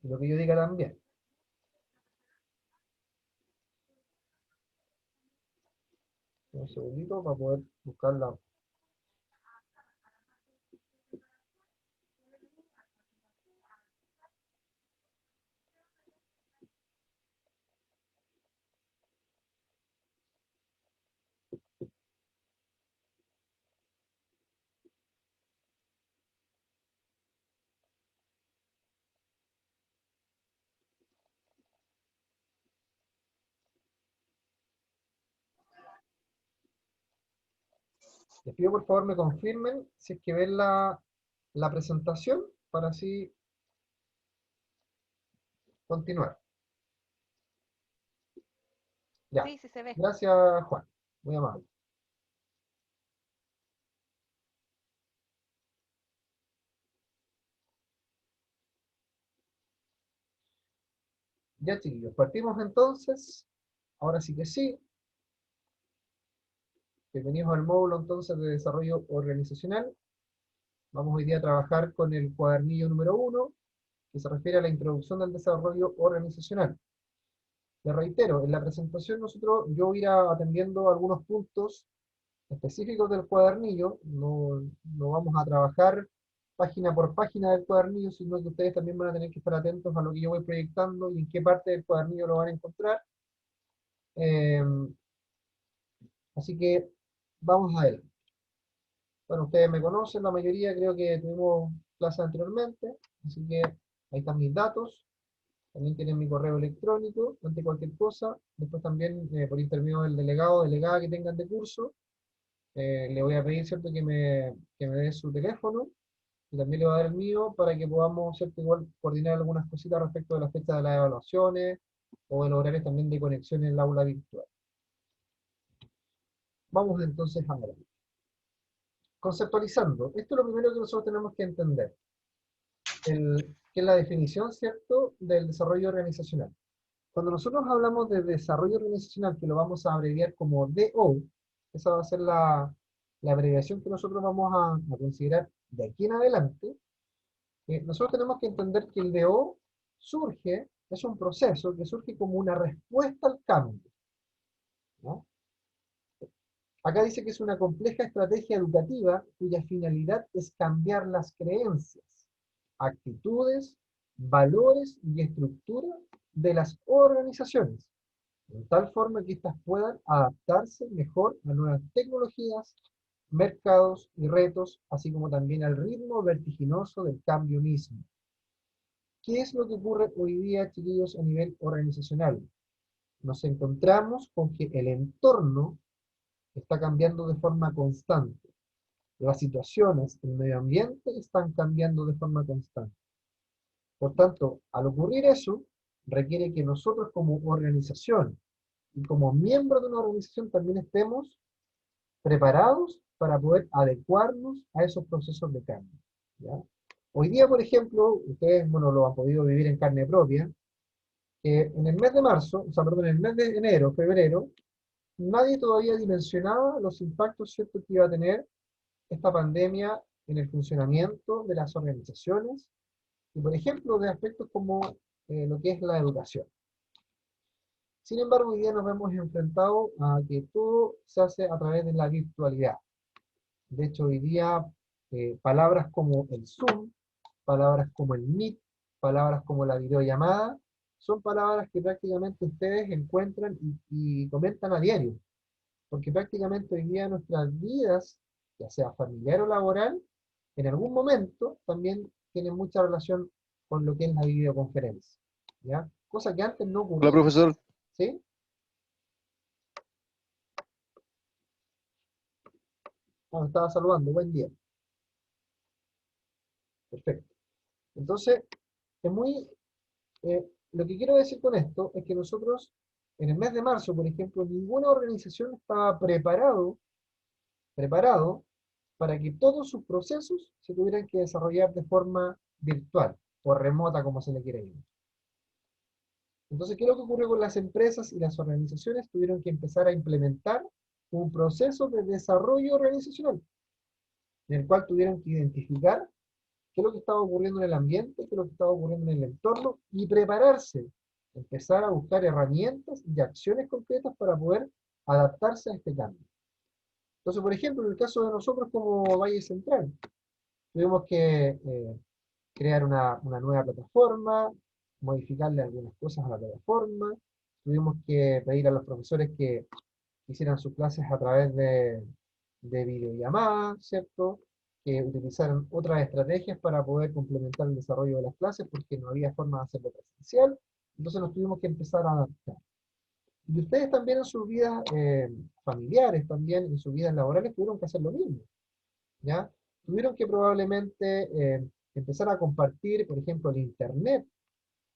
Y lo que yo diga también. Un segundito para poder buscarla. Les pido por favor me confirmen si es que ven la presentación para así continuar. Ya. Sí, sí se ve. Gracias, Juan. Muy amable. Ya, chiquillos, partimos entonces. Ahora sí que sí. Bienvenidos al módulo entonces de desarrollo organizacional. Vamos hoy día a trabajar con el cuadernillo número 1, que se refiere a la introducción del desarrollo organizacional. Les reitero, en la presentación yo voy a ir atendiendo algunos puntos específicos del cuadernillo. No vamos a trabajar página por página del cuadernillo, sino que ustedes también van a tener que estar atentos a lo que yo voy proyectando y en qué parte del cuadernillo lo van a encontrar. Eh, Así que vamos a él. Bueno, ustedes me conocen, la mayoría creo que tuvimos clase anteriormente, así que ahí están mis datos. También tienen mi correo electrónico, ante cualquier cosa. Después también, por intermedio del delegado o delegada que tengan de curso, le voy a pedir, ¿cierto?, que me dé su teléfono y también le voy a dar el mío para que podamos, ¿cierto?, igual coordinar algunas cositas respecto de la fecha de las evaluaciones o de los horarios también de conexión en el aula virtual. Vamos entonces a ver. Conceptualizando, esto es lo primero que nosotros tenemos que entender, que es la definición, ¿cierto?, del desarrollo organizacional. Cuando nosotros hablamos de desarrollo organizacional, que lo vamos a abreviar como DO, esa va a ser la abreviación que nosotros vamos a considerar de aquí en adelante. Nosotros tenemos que entender que el DO es un proceso que surge como una respuesta al cambio, ¿no? Acá dice que es una compleja estrategia educativa cuya finalidad es cambiar las creencias, actitudes, valores y estructura de las organizaciones, de tal forma que éstas puedan adaptarse mejor a nuevas tecnologías, mercados y retos, así como también al ritmo vertiginoso del cambio mismo. ¿Qué es lo que ocurre hoy día, chiquillos, a nivel organizacional? Nos encontramos con que el entorno está cambiando de forma constante. Las situaciones, el medio ambiente están cambiando de forma constante. Por tanto, al ocurrir eso, requiere que nosotros como organización y como miembros de una organización también estemos preparados para poder adecuarnos a esos procesos de cambio, ¿ya? Hoy día, por ejemplo, ustedes, bueno, lo han podido vivir en carne propia, que en el mes de marzo, o sea, perdón, en el mes de enero, febrero, nadie todavía dimensionaba los impactos, ¿cierto?, que iba a tener esta pandemia en el funcionamiento de las organizaciones y, por ejemplo, de aspectos como lo que es la educación. Sin embargo, hoy día nos vemos enfrentados a que todo se hace a través de la virtualidad. De hecho, hoy día palabras como el Zoom, palabras como el Meet, palabras como la videollamada, son palabras que prácticamente ustedes encuentran y comentan a diario, porque prácticamente hoy día nuestras vidas, ya sea familiar o laboral, en algún momento también tienen mucha relación con lo que es la videoconferencia, ¿ya? Cosa que antes no Hola, ocurría, profesor. ¿sí? Ah, me estaba saludando, buen día. Perfecto. Entonces, es muy, lo que quiero decir con esto es que nosotros, en el mes de marzo, por ejemplo, ninguna organización estaba preparado para que todos sus procesos se tuvieran que desarrollar de forma virtual o remota, como se le quiere llamar. Entonces, ¿qué es lo que ocurrió con las empresas y las organizaciones? Tuvieron que empezar a implementar un proceso de desarrollo organizacional, en el cual tuvieron que identificar qué es lo que estaba ocurriendo en el ambiente, qué es lo que estaba ocurriendo en el entorno, y prepararse, empezar a buscar herramientas y acciones concretas para poder adaptarse a este cambio. Entonces, por ejemplo, en el caso de nosotros como Valle Central, tuvimos que crear una nueva plataforma, modificarle algunas cosas a la plataforma, tuvimos que pedir a los profesores que hicieran sus clases a través de videollamadas, ¿cierto? Que utilizaran otras estrategias para poder complementar el desarrollo de las clases porque no había forma de hacerlo presencial, entonces nos tuvimos que empezar a adaptar. Y ustedes también en sus vidas familiares, también en sus vidas laborales, tuvieron que hacer lo mismo, ¿ya? Tuvieron que probablemente empezar a compartir, por ejemplo, el internet,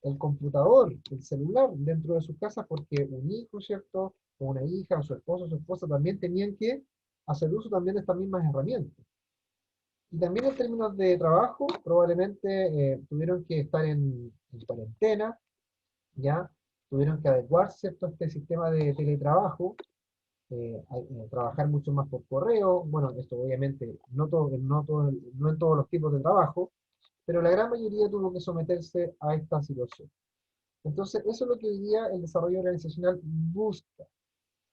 el computador, el celular dentro de sus casas, porque un hijo, ¿cierto? O una hija, o su esposo, o su esposa también tenían que hacer uso también de estas mismas herramientas. Y también en términos de trabajo, probablemente tuvieron que estar en cuarentena, ¿ya? Tuvieron que adecuarse, ¿cierto? A este sistema de teletrabajo, trabajar mucho más por correo. Bueno, esto obviamente no en todos los tipos de trabajo, pero la gran mayoría tuvo que someterse a esta situación. Entonces, eso es lo que hoy día el desarrollo organizacional busca,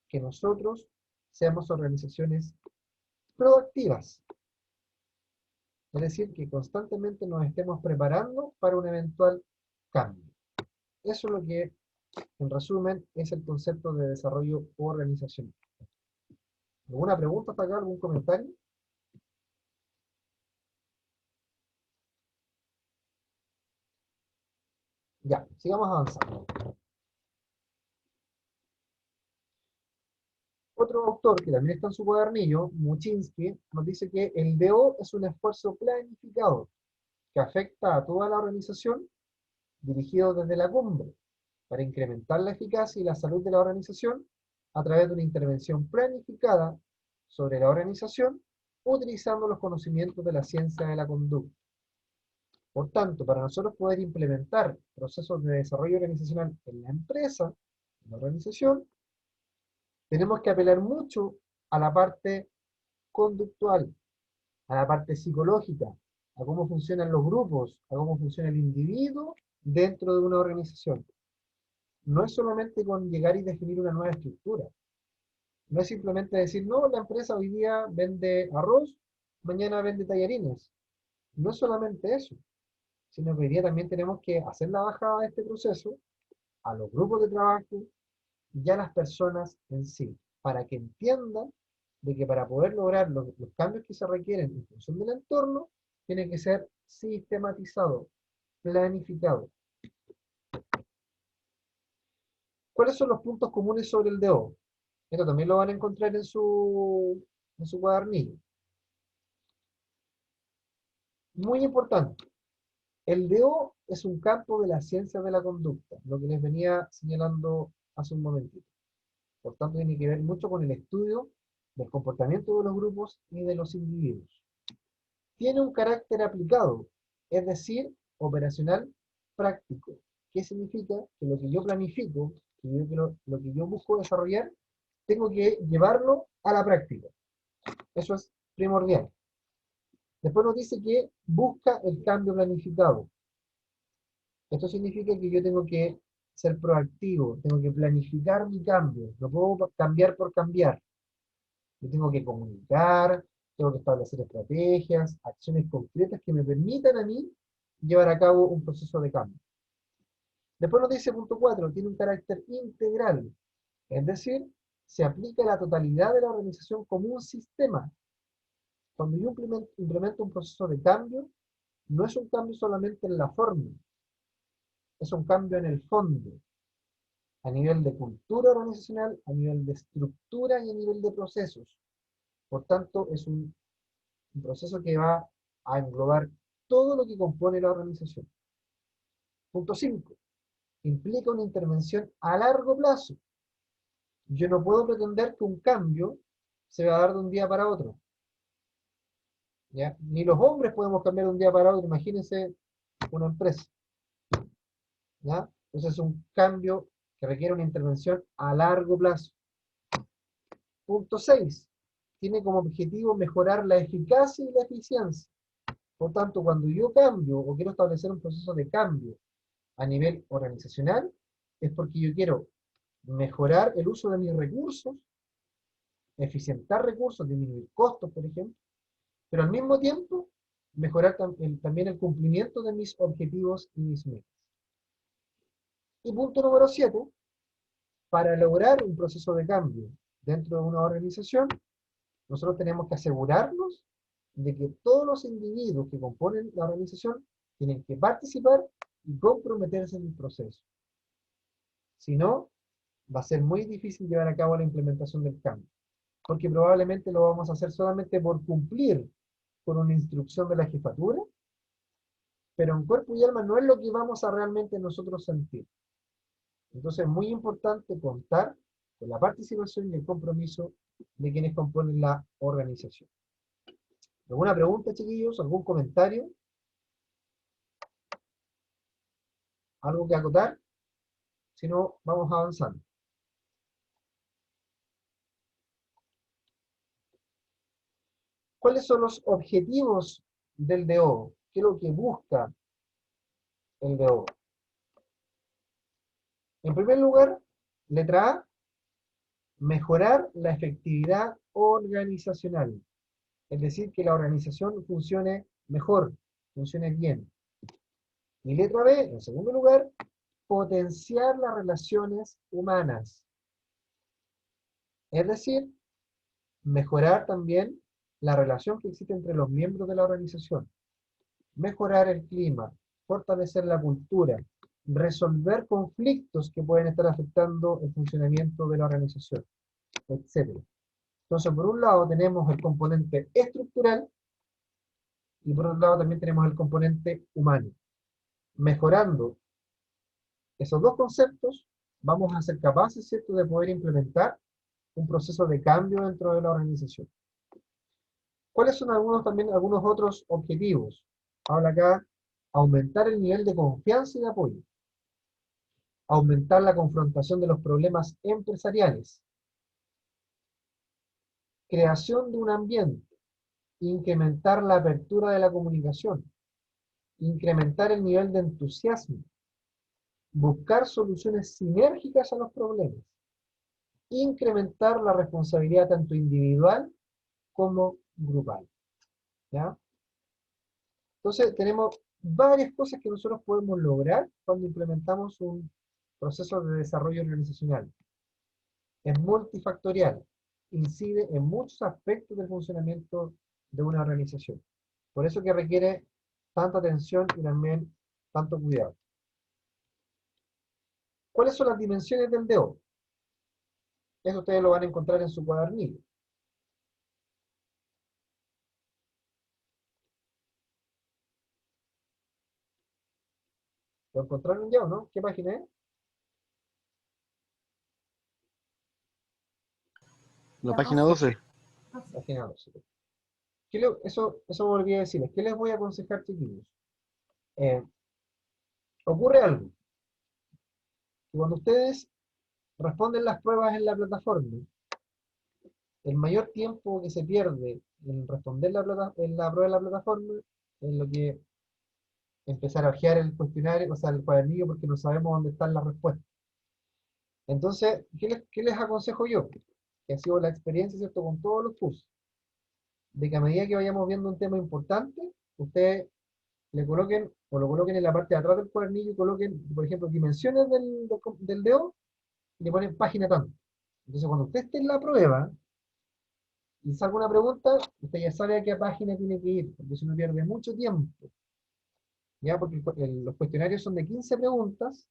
que nosotros seamos organizaciones proactivas, es decir, que constantemente nos estemos preparando para un eventual cambio. Eso es lo que, en resumen, es el concepto de desarrollo organizacional. ¿Alguna pregunta hasta acá? ¿Algún comentario? Ya, sigamos avanzando. Otro autor que también está en su cuadernillo, Muchinsky, nos dice que el DO es un esfuerzo planificado que afecta a toda la organización dirigido desde la cumbre para incrementar la eficacia y la salud de la organización a través de una intervención planificada sobre la organización utilizando los conocimientos de la ciencia de la conducta. Por tanto, para nosotros poder implementar procesos de desarrollo organizacional en la empresa, en la organización, tenemos que apelar mucho a la parte conductual, a la parte psicológica, a cómo funcionan los grupos, a cómo funciona el individuo dentro de una organización. No es solamente con llegar y definir una nueva estructura. No es simplemente decir, no, la empresa hoy día vende arroz, mañana vende tallarines. No es solamente eso, sino que hoy día también tenemos que hacer la bajada de este proceso a los grupos de trabajo y a las personas en sí, para que entiendan de que para poder lograr los cambios que se requieren en función del entorno, tiene que ser sistematizado, planificado. ¿Cuáles son los puntos comunes sobre el DO? Esto también lo van a encontrar en su cuadernillo. Muy importante. El DO es un campo de la ciencia de la conducta, lo que les venía señalando hace un momentito. Por tanto, tiene que ver mucho con el estudio del comportamiento de los grupos y de los individuos. Tiene un carácter aplicado, es decir, operacional práctico. ¿Qué significa? Que lo que yo planifico, lo que yo busco desarrollar, tengo que llevarlo a la práctica. Eso es primordial. Después nos dice que busca el cambio planificado. Esto significa que yo tengo que ser proactivo, tengo que planificar mi cambio, no puedo cambiar por cambiar. Yo tengo que comunicar, tengo que establecer estrategias, acciones concretas que me permitan a mí llevar a cabo un proceso de cambio. Después nos dice punto 4, tiene un carácter integral, es decir, se aplica a la totalidad de la organización como un sistema. Cuando yo implemento un proceso de cambio, no es un cambio solamente en la forma, es un cambio en el fondo, a nivel de cultura organizacional, a nivel de estructura y a nivel de procesos. Por tanto, es un proceso que va a englobar todo lo que compone la organización. Punto 5. Implica una intervención a largo plazo. Yo no puedo pretender que un cambio se va a dar de un día para otro. ¿Ya? Ni los hombres podemos cambiar de un día para otro. Imagínense una empresa. ¿Ya? Entonces es un cambio que requiere una intervención a largo plazo. Punto 6. Tiene como objetivo mejorar la eficacia y la eficiencia. Por tanto, cuando yo cambio o quiero establecer un proceso de cambio a nivel organizacional, es porque yo quiero mejorar el uso de mis recursos, eficientar recursos, disminuir costos, por ejemplo, pero al mismo tiempo mejorar también el cumplimiento de mis objetivos y mis metas. Y punto número 7, para lograr un proceso de cambio dentro de una organización, nosotros tenemos que asegurarnos de que todos los individuos que componen la organización tienen que participar y comprometerse en el proceso. Si no, va a ser muy difícil llevar a cabo la implementación del cambio, porque probablemente lo vamos a hacer solamente por cumplir con una instrucción de la jefatura, pero en cuerpo y alma no es lo que vamos a realmente nosotros sentir. Entonces es muy importante contar con la participación y el compromiso de quienes componen la organización. ¿Alguna pregunta, chiquillos? ¿Algún comentario? ¿Algo que acotar? Si no, vamos avanzando. ¿Cuáles son los objetivos del DO? ¿Qué es lo que busca el DO? En primer lugar, letra A, mejorar la efectividad organizacional. Es decir, que la organización funcione mejor, funcione bien. Y letra B, en segundo lugar, potenciar las relaciones humanas. Es decir, mejorar también la relación que existe entre los miembros de la organización. Mejorar el clima, fortalecer la cultura, resolver conflictos que pueden estar afectando el funcionamiento de la organización, etc. Entonces, por un lado tenemos el componente estructural y por otro lado también tenemos el componente humano. Mejorando esos dos conceptos, vamos a ser capaces, ¿cierto?, de poder implementar un proceso de cambio dentro de la organización. ¿Cuáles son algunos otros objetivos? Habla acá, aumentar el nivel de confianza y de apoyo. Aumentar la confrontación de los problemas empresariales. Creación de un ambiente. Incrementar la apertura de la comunicación. Incrementar el nivel de entusiasmo. Buscar soluciones sinérgicas a los problemas. Incrementar la responsabilidad tanto individual como grupal. ¿Ya? Entonces, tenemos varias cosas que nosotros podemos lograr cuando implementamos un proceso de desarrollo organizacional. Es multifactorial, incide en muchos aspectos del funcionamiento de una organización. Por eso que requiere tanta atención y también tanto cuidado. ¿Cuáles son las dimensiones del DO? Eso ustedes lo van a encontrar en su cuadernillo. ¿Lo encontraron ya o no? ¿Qué página es? La página 12. Página 12. Eso volví a decirles. ¿Qué les voy a aconsejar, chiquillos? Ocurre algo. Que cuando ustedes responden las pruebas en la plataforma, el mayor tiempo que se pierde en responder en la prueba de la plataforma es lo que empezar a ojear el cuestionario, o sea, el cuadernillo, porque no sabemos dónde están las respuestas. Entonces, ¿qué les aconsejo yo? Que ha sido la experiencia, ¿cierto?, con todos los cursos, de que a medida que vayamos viendo un tema importante, ustedes le coloquen, o lo coloquen en la parte de atrás del cuadernillo y coloquen, por ejemplo, dimensiones del DO, y le ponen página tanto. Entonces, cuando usted esté en la prueba, y salga una pregunta, usted ya sabe a qué página tiene que ir, porque si no pierde mucho tiempo. ¿Ya? Porque los cuestionarios son de 15 preguntas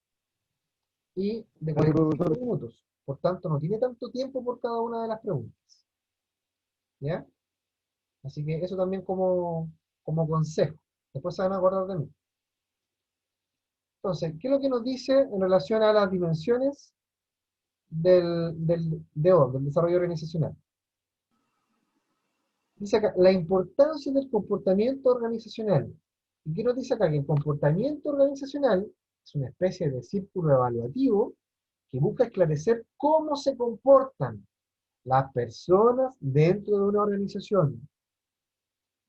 y de 45 minutos. Por tanto, no tiene tanto tiempo por cada una de las preguntas. ¿Ya? Así que eso también como consejo. Después se van a acordar de mí. Entonces, ¿qué es lo que nos dice en relación a las dimensiones del desarrollo organizacional? Dice acá, la importancia del comportamiento organizacional. ¿Y qué nos dice acá? Que el comportamiento organizacional es una especie de círculo evaluativo que busca esclarecer cómo se comportan las personas dentro de una organización,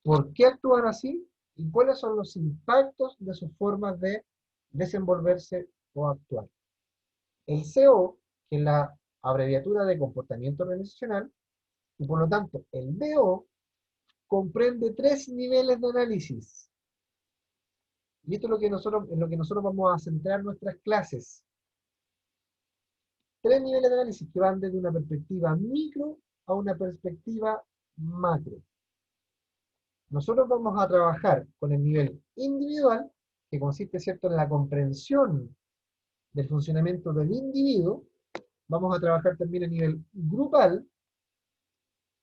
por qué actúan así y cuáles son los impactos de sus formas de desenvolverse o actuar. El CO, que es la abreviatura de comportamiento organizacional, y por lo tanto el BO, comprende 3 niveles de análisis. Y esto es en lo que nosotros vamos a centrar nuestras clases. 3 niveles de análisis que van desde una perspectiva micro a una perspectiva macro. Nosotros vamos a trabajar con el nivel individual, que consiste, ¿cierto?, en la comprensión del funcionamiento del individuo. Vamos a trabajar también a nivel grupal,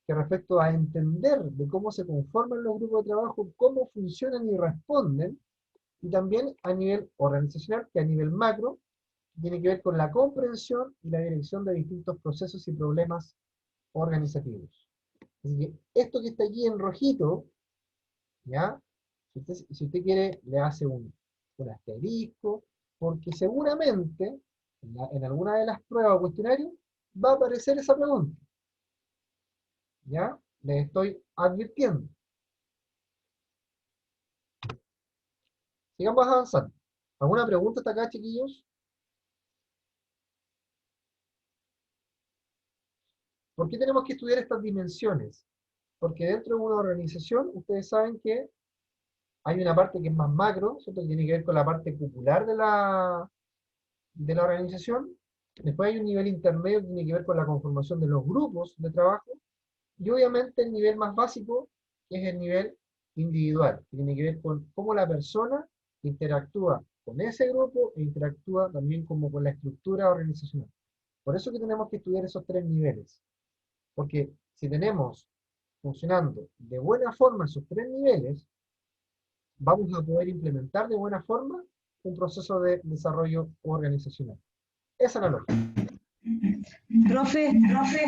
que respecto a entender de cómo se conforman los grupos de trabajo, cómo funcionan y responden, y también a nivel organizacional, que a nivel macro, tiene que ver con la comprensión y la dirección de distintos procesos y problemas organizativos. Así que esto que está aquí en rojito, ¿ya? Si usted quiere, le hace un asterisco, porque seguramente en alguna de las pruebas o cuestionarios va a aparecer esa pregunta. ¿Ya? Les estoy advirtiendo. Sigamos avanzando. ¿Alguna pregunta hasta acá, chiquillos? ¿Por qué tenemos que estudiar estas dimensiones? Porque dentro de una organización, ustedes saben que hay una parte que es más macro, ¿cierto?, que tiene que ver con la parte cupular de la organización. Después hay un nivel intermedio que tiene que ver con la conformación de los grupos de trabajo. Y obviamente el nivel más básico, que es el nivel individual, que tiene que ver con cómo la persona interactúa con ese grupo e interactúa también como con la estructura organizacional. Por eso que tenemos que estudiar esos 3 niveles. Porque si tenemos funcionando de buena forma esos 3 niveles, vamos a poder implementar de buena forma un proceso de desarrollo organizacional. Esa es la lógica. Profe, yo otra vez.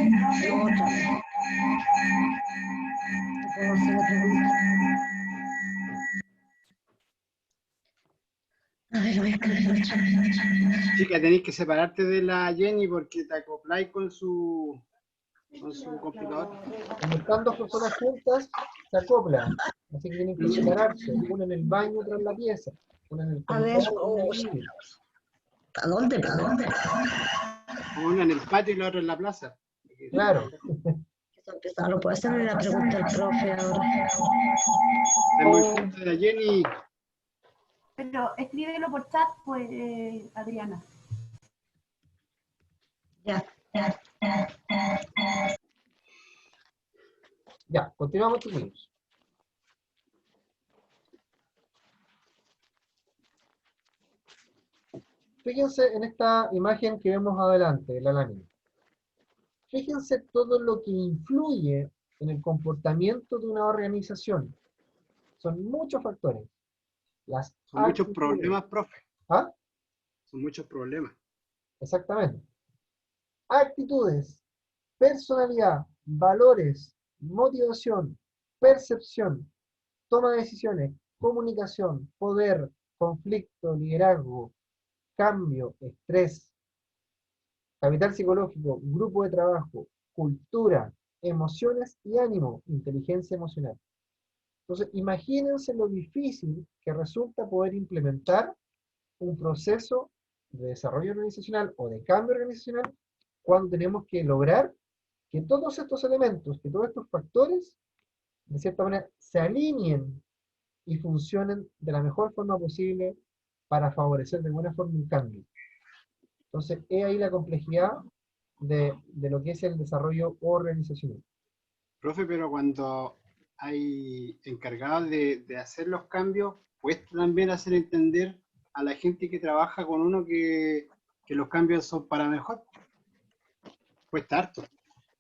¿Puedo hacer otra pregunta? A ver, voy a escribir otra vez. Chica, tenéis que separarte de la Jenny porque te acopláis con su computador. Cuando están 2 personas juntas, se acoplan. Así que tienen que separarse. Una en el baño, otra en la pieza. Una en el A ver, computador, otra en el living. ¿para dónde? Una en el patio y la otra en la plaza. Claro. No puedo hacerle la pregunta al profe ahora. Es muy fuerte la Jenny. Pero escríbelo por chat, pues, Adriana. Ya. Ya, continuamos, chiquillos. Fíjense en esta imagen que vemos adelante, de la lámina. Fíjense todo lo que influye en el comportamiento de una organización. Son muchos factores. Son muchos problemas, profe. ¿Ah? Son muchos problemas. Exactamente. Actitudes, personalidad, valores, motivación, percepción, toma de decisiones, comunicación, poder, conflicto, liderazgo, cambio, estrés, capital psicológico, grupo de trabajo, cultura, emociones y ánimo, inteligencia emocional. Entonces, imagínense lo difícil que resulta poder implementar un proceso de desarrollo organizacional o de cambio organizacional cuando tenemos que lograr que todos estos elementos, que todos estos factores, de cierta manera, se alineen y funcionen de la mejor forma posible para favorecer de buena forma un cambio. Entonces, es ahí la complejidad de lo que es el desarrollo organizacional. Profe, pero cuando hay encargados de hacer los cambios, cuesta también hacer entender a la gente que trabaja con uno que los cambios son para mejor. Cuesta harto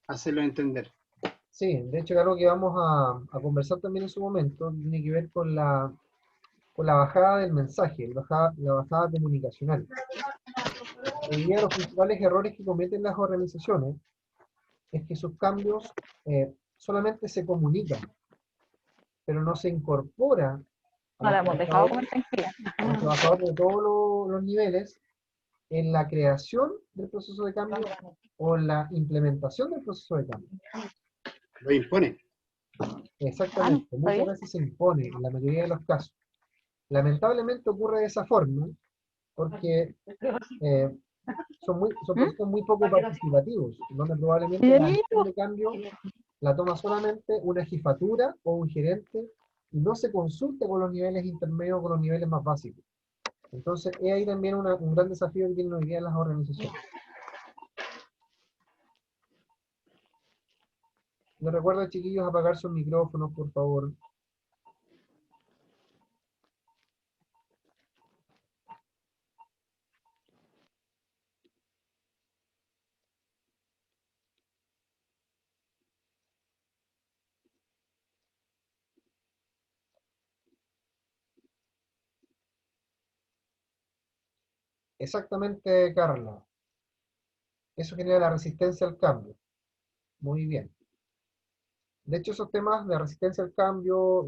hacerlo entender. Sí, de hecho, algo que vamos a conversar también en su momento tiene que ver con la bajada del mensaje, la bajada comunicacional. Hoy día los principales errores que cometen las organizaciones es que sus cambios solamente se comunican, pero no se incorpora a los trabajadores de todos los niveles en la creación del proceso de cambio o en la implementación del proceso de cambio. Lo imponen. Exactamente, muchas veces se impone en la mayoría de los casos. Lamentablemente ocurre de esa forma porque son procesos muy poco participativos, donde probablemente la decisión de cambio la toma solamente una jefatura o un gerente y no se consulta con los niveles intermedios o con los niveles más básicos. Entonces, es ahí también un gran desafío que tienen hoy día las organizaciones. Les recuerdo, chiquillos, apagar sus micrófonos, por favor. Exactamente, Carla. Eso genera la resistencia al cambio. Muy bien. De hecho, esos temas de resistencia al cambio,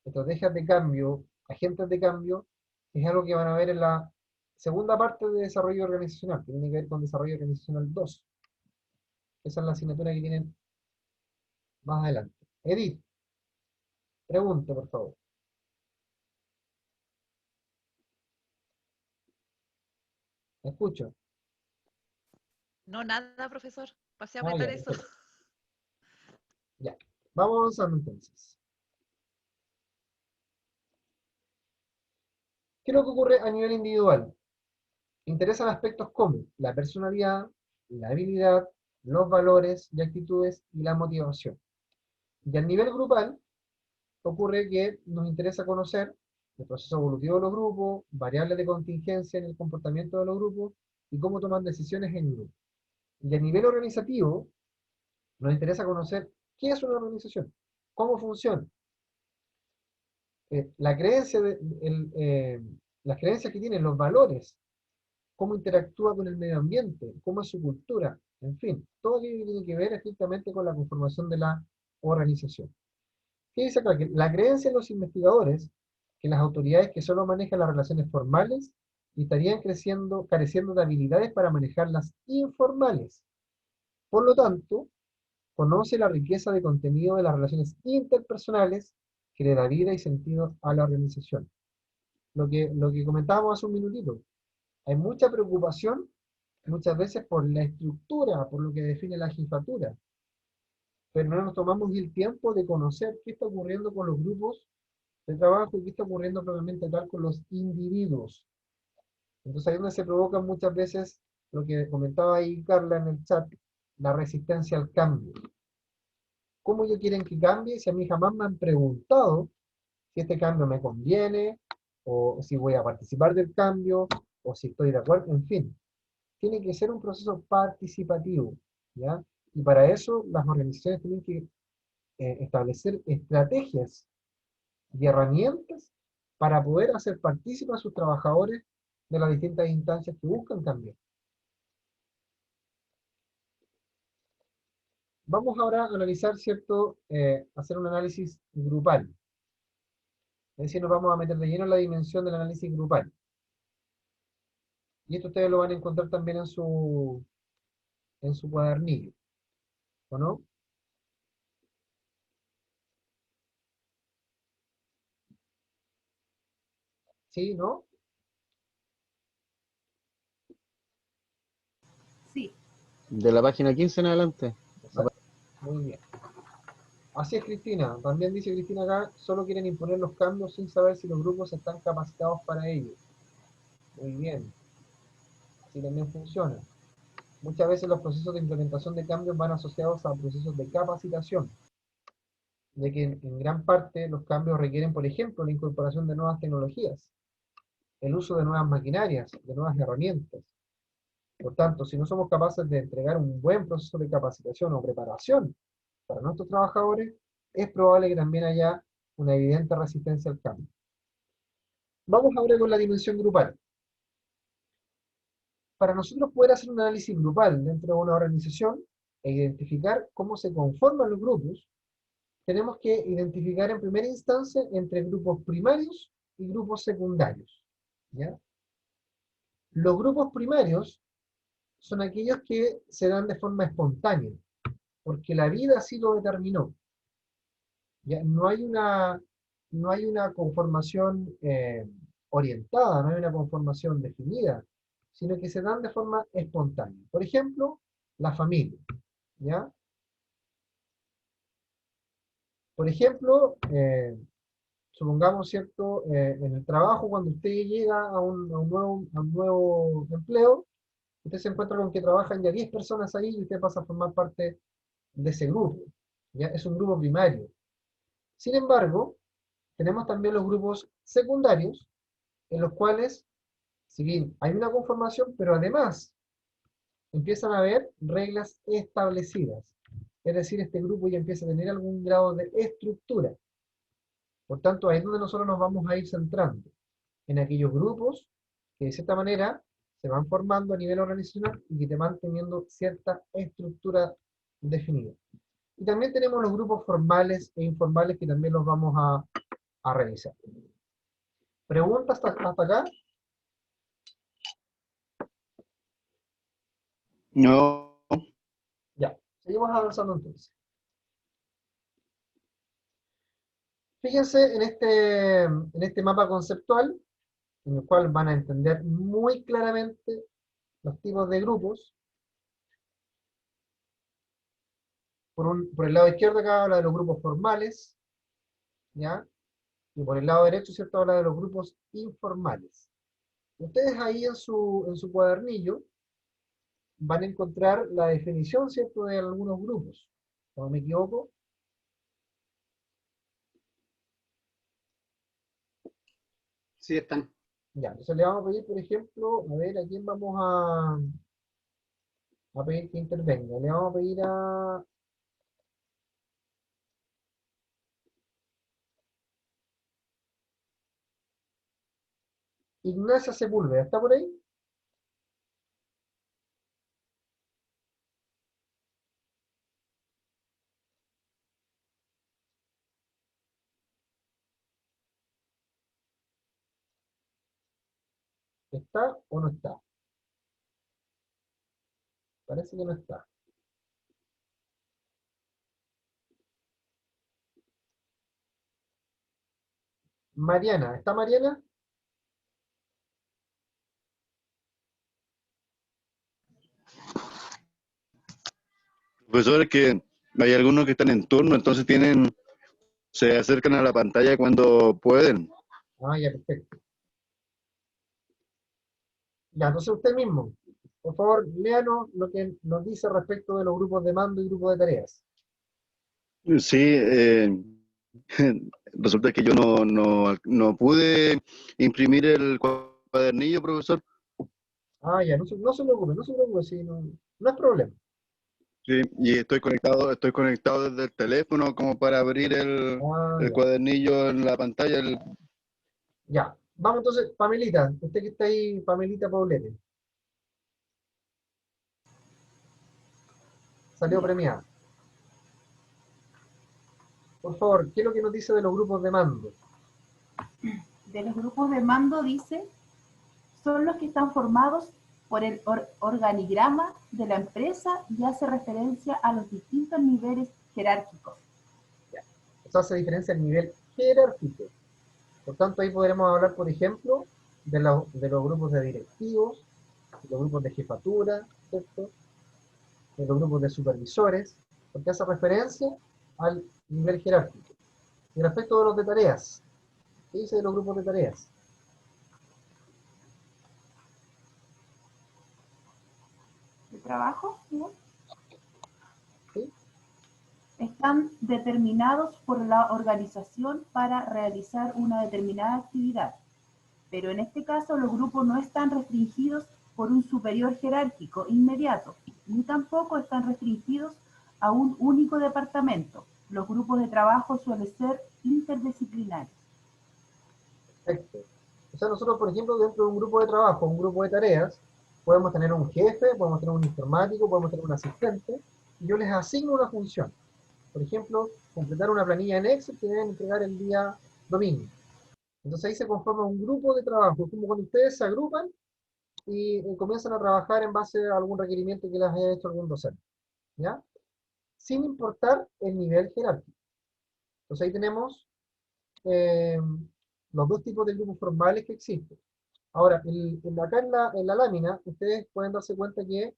estrategias de cambio, agentes de cambio, es algo que van a ver en la segunda parte de desarrollo organizacional, que tiene que ver con desarrollo organizacional 2. Esa es la asignatura que tienen más adelante. Edith, pregunte, por favor. ¿Me escucho? No, nada, profesor. Pasé a Ah, apretar ya, eso. perfecto. Ya. Vamos avanzando entonces. ¿Qué es lo que ocurre a nivel individual? Interesan aspectos como la personalidad, la habilidad, los valores y actitudes y la motivación. Y a nivel grupal, ocurre que nos interesa conocer el proceso evolutivo de los grupos, variables de contingencia en el comportamiento de los grupos y cómo toman decisiones en grupo. Y a nivel organizativo, nos interesa conocer qué es una organización, cómo funciona, la creencia las creencias que tienen, los valores, cómo interactúa con el medio ambiente, cómo es su cultura, en fin, todo aquello que tiene que ver estrictamente con la conformación de la organización. ¿Qué dice acá? Que la creencia de los investigadores que las autoridades que solo manejan las relaciones formales estarían careciendo de habilidades para manejar las informales. Por lo tanto, conoce la riqueza de contenido de las relaciones interpersonales que le da vida y sentido a la organización. Lo que comentábamos hace un minutito, hay mucha preocupación muchas veces por la estructura, por lo que define la jefatura, pero no nos tomamos el tiempo de conocer qué está ocurriendo con los grupos de trabajo y qué está ocurriendo probablemente tal con los individuos. Entonces ahí es donde se provoca muchas veces lo que comentaba ahí Carla en el chat, la resistencia al cambio. ¿Cómo ellos quieren que cambie si a mí jamás me han preguntado si este cambio me conviene, o si voy a participar del cambio, o si estoy de acuerdo, en fin? Tiene que ser un proceso participativo, ¿ya? Y para eso las organizaciones tienen que establecer estrategias y herramientas para poder hacer partícipes a sus trabajadores de las distintas instancias que buscan cambiar. Vamos ahora a analizar, ¿cierto? Hacer un análisis grupal. Es decir, nos vamos a meter de lleno en la dimensión del análisis grupal. Y esto ustedes lo van a encontrar también en su cuadernillo, ¿o no? ¿Sí? ¿No? Sí, De la página 15 en adelante. Exacto. Muy bien. Así es, Cristina. También dice Cristina acá, solo quieren imponer los cambios sin saber si los grupos están capacitados para ello. Muy bien. Así también funciona. Muchas veces los procesos de implementación de cambios van asociados a procesos de capacitación, de que en gran parte los cambios requieren, por ejemplo, la incorporación de nuevas tecnologías, el uso de nuevas maquinarias, de nuevas herramientas. Por tanto, si no somos capaces de entregar un buen proceso de capacitación o preparación para nuestros trabajadores, es probable que también haya una evidente resistencia al cambio. Vamos ahora con la dimensión grupal. Para nosotros poder hacer un análisis grupal dentro de una organización e identificar cómo se conforman los grupos, tenemos que identificar en primera instancia entre grupos primarios y grupos secundarios, ¿ya? Los grupos primarios son aquellos que se dan de forma espontánea, porque la vida así lo determinó. ¿ya? No hay una conformación orientada, no hay una conformación definida, sino que se dan de forma espontánea. Por ejemplo, la familia, ¿ya? Por ejemplo, supongamos, ¿cierto? En el trabajo, cuando usted llega a un nuevo empleo, usted se encuentra con que trabajan ya 10 personas ahí y usted pasa a formar parte de ese grupo, ¿ya? Es un grupo primario. Sin embargo, tenemos también los grupos secundarios, en los cuales, si bien hay una conformación, pero además empiezan a haber reglas establecidas. Es decir, este grupo ya empieza a tener algún grado de estructura. Por tanto, ahí es donde nosotros nos vamos a ir centrando, en aquellos grupos que de cierta manera se van formando a nivel organizacional y que te van teniendo cierta estructura definida. Y también tenemos los grupos formales e informales que también los vamos a revisar. ¿Preguntas hasta acá? No, Ya, seguimos avanzando entonces. Fíjense en este mapa conceptual, en el cual van a entender muy claramente los tipos de grupos. Por el lado izquierdo acá habla de los grupos formales, ¿ya? Y por el lado derecho, ¿cierto? Habla de los grupos informales. Ustedes ahí en su cuadernillo van a encontrar la definición, ¿cierto? De algunos grupos. ¿No me equivoco? Sí, están. Ya, entonces le vamos a pedir, por ejemplo, a ver, ¿a quién vamos a pedir que intervenga? Le vamos a pedir a Ignacia Sepúlveda. ¿Está por ahí? ¿Está o no está? Parece que no está. Mariana, ¿está Mariana? profesores que hay algunos que están en turno, entonces se acercan a la pantalla cuando pueden. Ah, ya, perfecto. Ya, entonces usted mismo, por favor, léanos lo que nos dice respecto de los grupos de mando y grupos de tareas. Sí, resulta que yo no pude imprimir el cuadernillo, profesor. Ah, ya, no se preocupe, no se preocupe, sí, no es problema. Sí, y estoy conectado desde el teléfono como para abrir Ah, el ya. cuadernillo en la pantalla. Ya. Vamos entonces, Pamelita, usted que está ahí, Pamelita Poblete, salió Ya. premiada. Por favor, ¿qué es lo que nos dice de los grupos de mando? De los grupos de mando dice, son los que están formados por el organigrama de la empresa y hace referencia a los distintos niveles jerárquicos. Eso hace diferencia al nivel jerárquico. Por tanto, ahí podremos hablar, por ejemplo, de los grupos de directivos, de los grupos de jefatura, ¿cierto? De los grupos de supervisores, porque hace referencia al nivel jerárquico. Y respecto de los de tareas, ¿qué dice de los grupos de tareas? ¿De trabajo? ¿No? ¿Sí? Están determinados por la organización para realizar una determinada actividad, pero en este caso los grupos no están restringidos por un superior jerárquico inmediato, ni tampoco están restringidos a un único departamento. Los grupos de trabajo suelen ser interdisciplinarios. Perfecto. O sea, nosotros, por ejemplo, dentro de un grupo de trabajo, un grupo de tareas, podemos tener un jefe, podemos tener un informático, podemos tener un asistente, y yo les asigno una función. Por ejemplo, completar una planilla en Excel que deben entregar el día domingo. Entonces ahí se conforma un grupo de trabajo. Es como cuando ustedes se agrupan y comienzan a trabajar en base a algún requerimiento que les haya hecho algún docente. ¿Ya? Sin importar el nivel jerárquico. Entonces ahí tenemos eh, los dos tipos de grupos formales que existen. Ahora, acá en la lámina, ustedes pueden darse cuenta que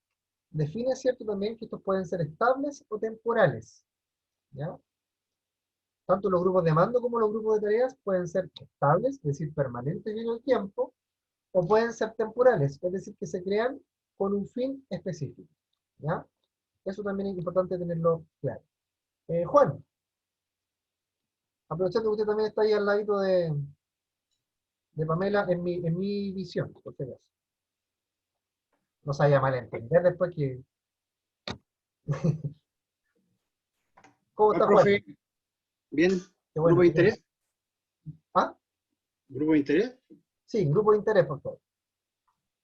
define, ¿cierto?, también que estos pueden ser estables o temporales, ¿ya? Tanto los grupos de mando como los grupos de tareas pueden ser estables, es decir, permanentes en el tiempo, o pueden ser temporales, es decir, que se crean con un fin específico, ¿ya? Eso también es importante tenerlo claro. Juan, aprovechando que usted también está ahí al ladito de Pamela, en mi visión, por si acaso. No se vaya a malentender después que... ¿Cómo ¿Cuál, está, Juan? profe? Bien. Qué ¿Grupo bueno, de qué bueno. interés? ¿Ah? ¿Grupo de interés? Sí, grupo de interés, por favor.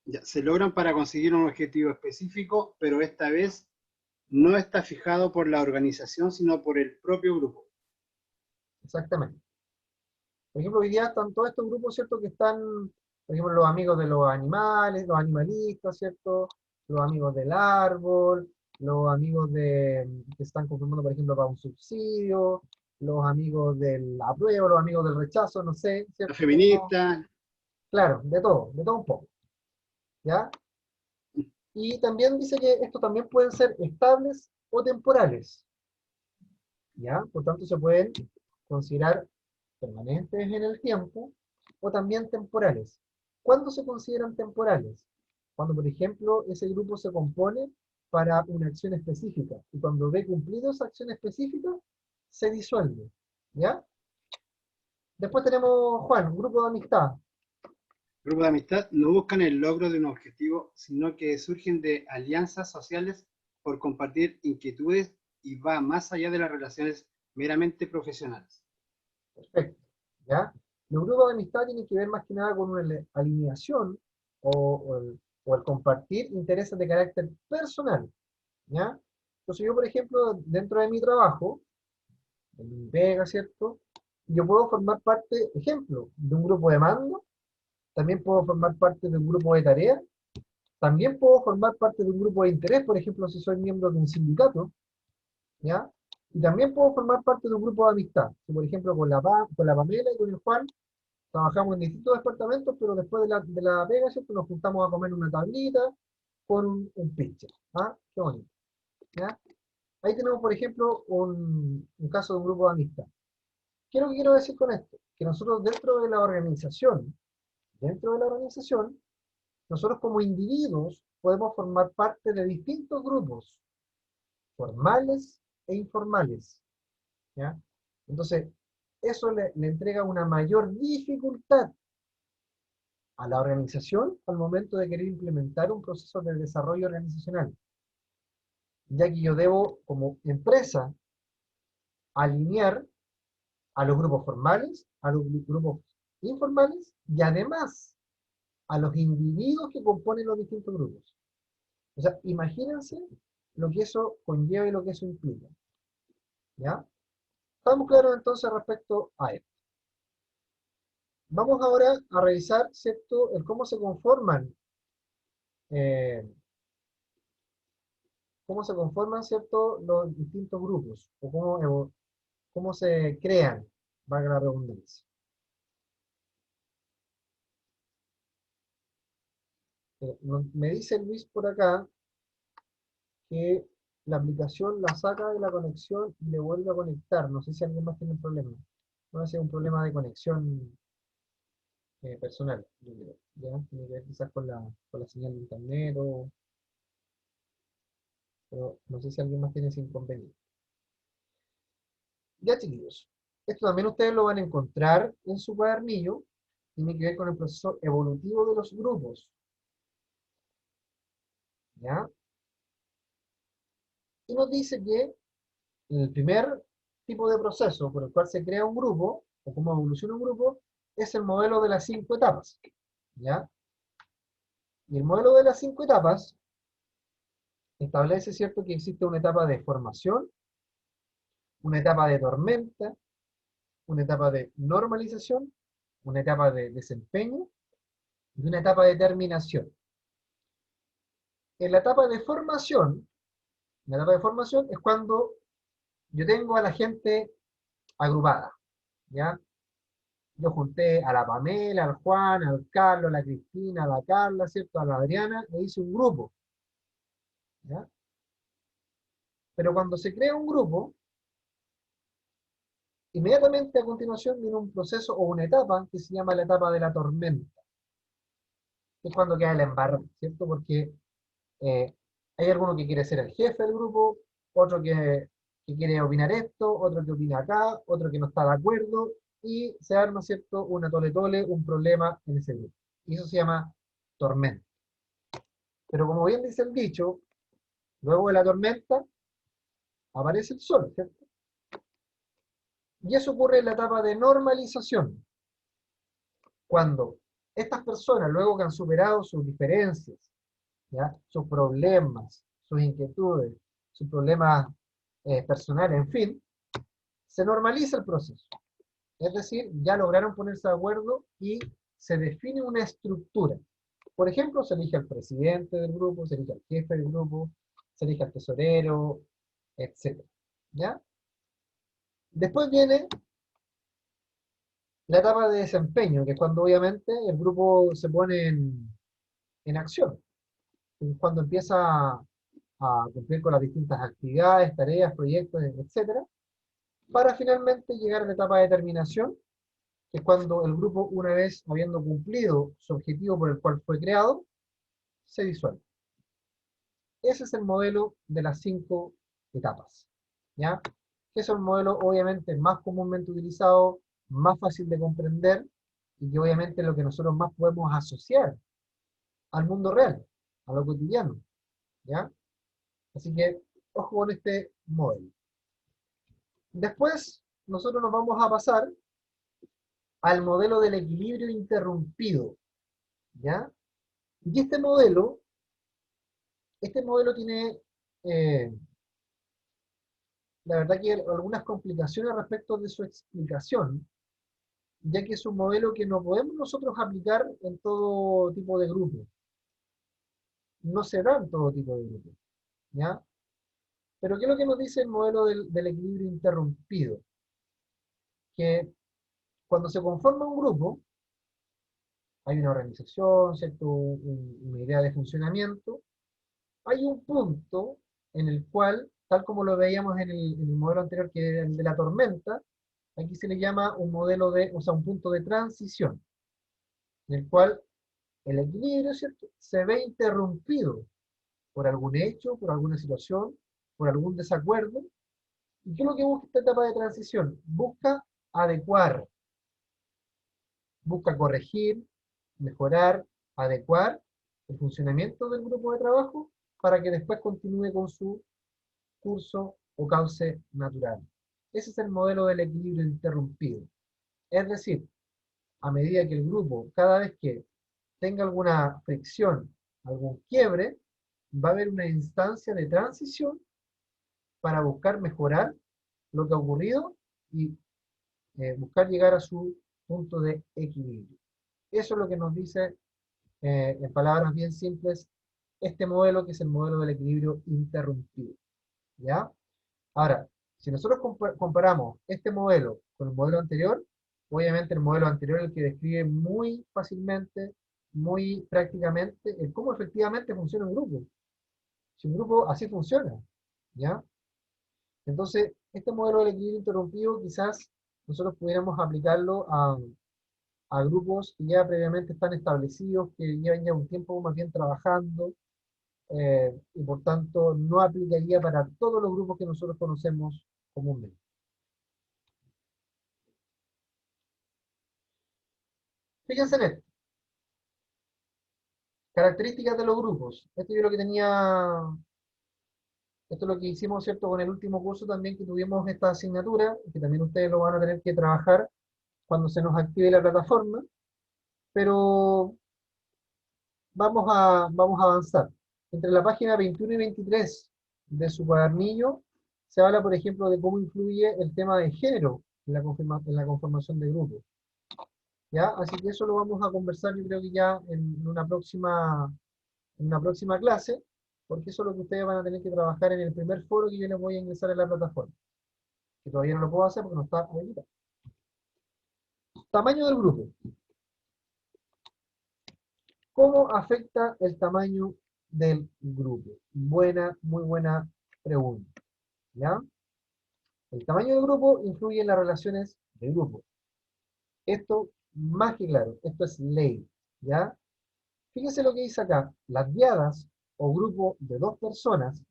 Ya, se logran para conseguir un objetivo específico, pero esta vez no está fijado por la organización, sino por el propio grupo. Exactamente. Por ejemplo, hoy día están todos estos grupos, ¿cierto?, que están, por ejemplo, los amigos de los animales, los animalistas, ¿cierto?, los amigos del árbol, los amigos que están conformando, por ejemplo, para un subsidio, los amigos del apruebo, los amigos del rechazo, no sé, La ¿cierto? feminista, Claro, de todo un poco, ¿ya? Y también dice que estos también pueden ser estables o temporales, ¿ya? Por tanto, se pueden considerar permanentes en el tiempo o también temporales. ¿Cuándo se consideran temporales? Cuando, por ejemplo, ese grupo se compone para una acción específica y cuando ve cumplido esa acción específica, se disuelve, ¿ya? Después tenemos, Juan, un grupo de amistad. grupo de amistad, no buscan el logro de un objetivo, sino que surgen de alianzas sociales por compartir inquietudes y va más allá de las relaciones meramente profesionales. Perfecto, ¿ya? Los grupos de amistad tienen que ver más que nada con una alineación o el compartir intereses de carácter personal, ¿ya? Entonces yo, por ejemplo, dentro de mi trabajo, en mi pega, ¿cierto? Yo puedo formar parte, ejemplo, de un grupo de mando, también puedo formar parte de un grupo de tareas, también puedo formar parte de un grupo de interés, por ejemplo, si soy miembro de un sindicato, ¿ya? Y también puedo formar parte de un grupo de amistad, si por ejemplo con la Pamela y con el Juan trabajamos en distintos departamentos, pero después de la pega, ¿cierto?, nos juntamos a comer una tablita con un pitcher. ¿Ah? Qué bonito. ¿Ya? Ahí tenemos, por ejemplo, un caso de un grupo de amistad. ¿Qué es lo que quiero decir con esto? Que nosotros dentro de la organización, nosotros como individuos podemos formar parte de distintos grupos, formales e informales, ¿ya? Entonces, eso le entrega una mayor dificultad a la organización al momento de querer implementar un proceso de desarrollo organizacional, ya que yo debo, como empresa, alinear a los grupos formales, a los grupos informales y además a los individuos que componen los distintos grupos. O sea, imagínense lo que eso conlleva y lo que eso implica. ¿Ya? Estamos claros entonces respecto a esto. Vamos ahora a revisar, ¿cierto?, el eh, cómo se conforman, ¿cierto?, los distintos grupos, o cómo se crean, valga la redundancia. Me dice Luis por acá que la aplicación la saca de la conexión y le vuelve a conectar. No sé si alguien más tiene un problema. No sé si es un problema de conexión personal, yo creo. ¿Ya? Tiene que ver quizás con la señal de internet pero no sé si alguien más tiene ese inconveniente. Ya, chiquillos. Esto también ustedes lo van a encontrar en su cuadernillo. Tiene que ver con el proceso evolutivo de los grupos. ¿Ya? Y nos dice que el primer tipo de proceso por el cual se crea un grupo, o cómo evoluciona un grupo, es el modelo de las 5 etapas. ¿Ya? Y el modelo de las 5 etapas establece, ¿cierto?, que existe una etapa de formación, una etapa de tormenta, una etapa de normalización, una etapa de desempeño y una etapa de terminación. En la etapa de formación es cuando yo tengo a la gente agrupadas, ¿ya? Yo junté a la Pamela, al Juan, al Carlos, a la Cristina, a la Carla, ¿cierto? A la Adriana, e hice un grupo, ¿ya? Pero cuando se crea un grupo, inmediatamente a continuación viene un proceso o una etapa que se llama la etapa de la tormenta, que es cuando queda el embarrado, ¿cierto? Porque hay alguno que quiere ser el jefe del grupo, otro que quiere opinar esto, otro que opina acá, otro que no está de acuerdo, y se arma, ¿cierto? Una tole-tole, un problema en ese grupo. Y eso se llama tormenta. Pero como bien dice el dicho, luego de la tormenta aparece el sol, ¿cierto? Y eso ocurre en la etapa de normalización, cuando estas personas, luego que han superado sus diferencias, ¿ya? Sus problemas, sus inquietudes, sus problemas personales, en fin, se normaliza el proceso. Es decir, ya lograron ponerse de acuerdo y se define una estructura. Por ejemplo, se elige al presidente del grupo, se elige al jefe del grupo, se elige al tesorero, etc. ¿Ya? Después viene la etapa de desempeño, que es cuando obviamente el grupo se pone en acción. Es cuando empieza a cumplir con las distintas actividades, tareas, proyectos, etc. Para finalmente llegar a la etapa de terminación, que es cuando el grupo, una vez habiendo cumplido su objetivo por el cual fue creado, se disuelve. Ese es el modelo de las 5 etapas, ¿ya? Que es el modelo obviamente más comúnmente utilizado, más fácil de comprender, y que obviamente es lo que nosotros más podemos asociar al mundo real, a lo cotidiano, ¿ya? Así que, ojo con este modelo. Después, nosotros nos vamos a pasar al modelo del equilibrio interrumpido, ¿ya? Y este modelo tiene, la verdad que algunas complicaciones respecto de su explicación, ya que es un modelo que no podemos nosotros aplicar en todo tipo de grupos. No se da en todo tipo de grupos, ¿ya? Pero ¿qué es lo que nos dice el modelo del equilibrio interrumpido? Que cuando se conforma un grupo, hay una organización, ¿cierto? Una idea de funcionamiento, hay un punto en el cual, tal como lo veíamos en el modelo anterior, que era el de la tormenta, aquí se le llama un modelo o sea, un punto de transición, en el cual el equilibrio, ¿cierto?, se ve interrumpido por algún hecho, por alguna situación, por algún desacuerdo. ¿Y qué es lo que busca esta etapa de transición? Busca adecuar, busca corregir, mejorar, adecuar el funcionamiento del grupo de trabajo para que después continúe con su curso o cauce natural. Ese es el modelo del equilibrio interrumpido. Es decir, a medida que el grupo, cada vez que tenga alguna fricción, algún quiebre, va a haber una instancia de transición para buscar mejorar lo que ha ocurrido y buscar llegar a su punto de equilibrio. Eso es lo que nos dice, en palabras bien simples, este modelo, que es el modelo del equilibrio interrumpido. ¿Ya? Ahora, si nosotros comparamos este modelo con el modelo anterior, obviamente el modelo anterior es el que describe muy fácilmente, muy prácticamente, el cómo efectivamente funciona un grupo. Si un grupo así funciona, ¿ya? Entonces, este modelo del equilibrio interrumpido quizás nosotros pudiéramos aplicarlo a grupos que ya previamente están establecidos, que llevan ya un tiempo más bien trabajando, y por tanto no aplicaría para todos los grupos que nosotros conocemos comúnmente. Fíjense en esto. Características de los grupos. Esto yo lo que tenía, esto es lo que hicimos, ¿cierto?, con el último curso también, que tuvimos esta asignatura, que también ustedes lo van a tener que trabajar cuando se nos active la plataforma, pero vamos a avanzar. Entre la página 21 y 23 de su cuadernillo se habla, por ejemplo, de cómo influye el tema de género en la conformación de grupos. ¿Ya? Así que eso lo vamos a conversar, yo creo que ya en una próxima clase, porque eso es lo que ustedes van a tener que trabajar en el primer foro que yo les voy a ingresar en la plataforma. que todavía no lo puedo hacer porque no está habilitado. Tamaño del grupo. ¿Cómo afecta el tamaño del grupo? Muy buena pregunta. ¿Ya? El tamaño del grupo influye en las relaciones de grupo. Esto, más que claro, esto es ley. ¿Ya? Fíjense lo que dice acá. Las diadas o grupos de 2 personas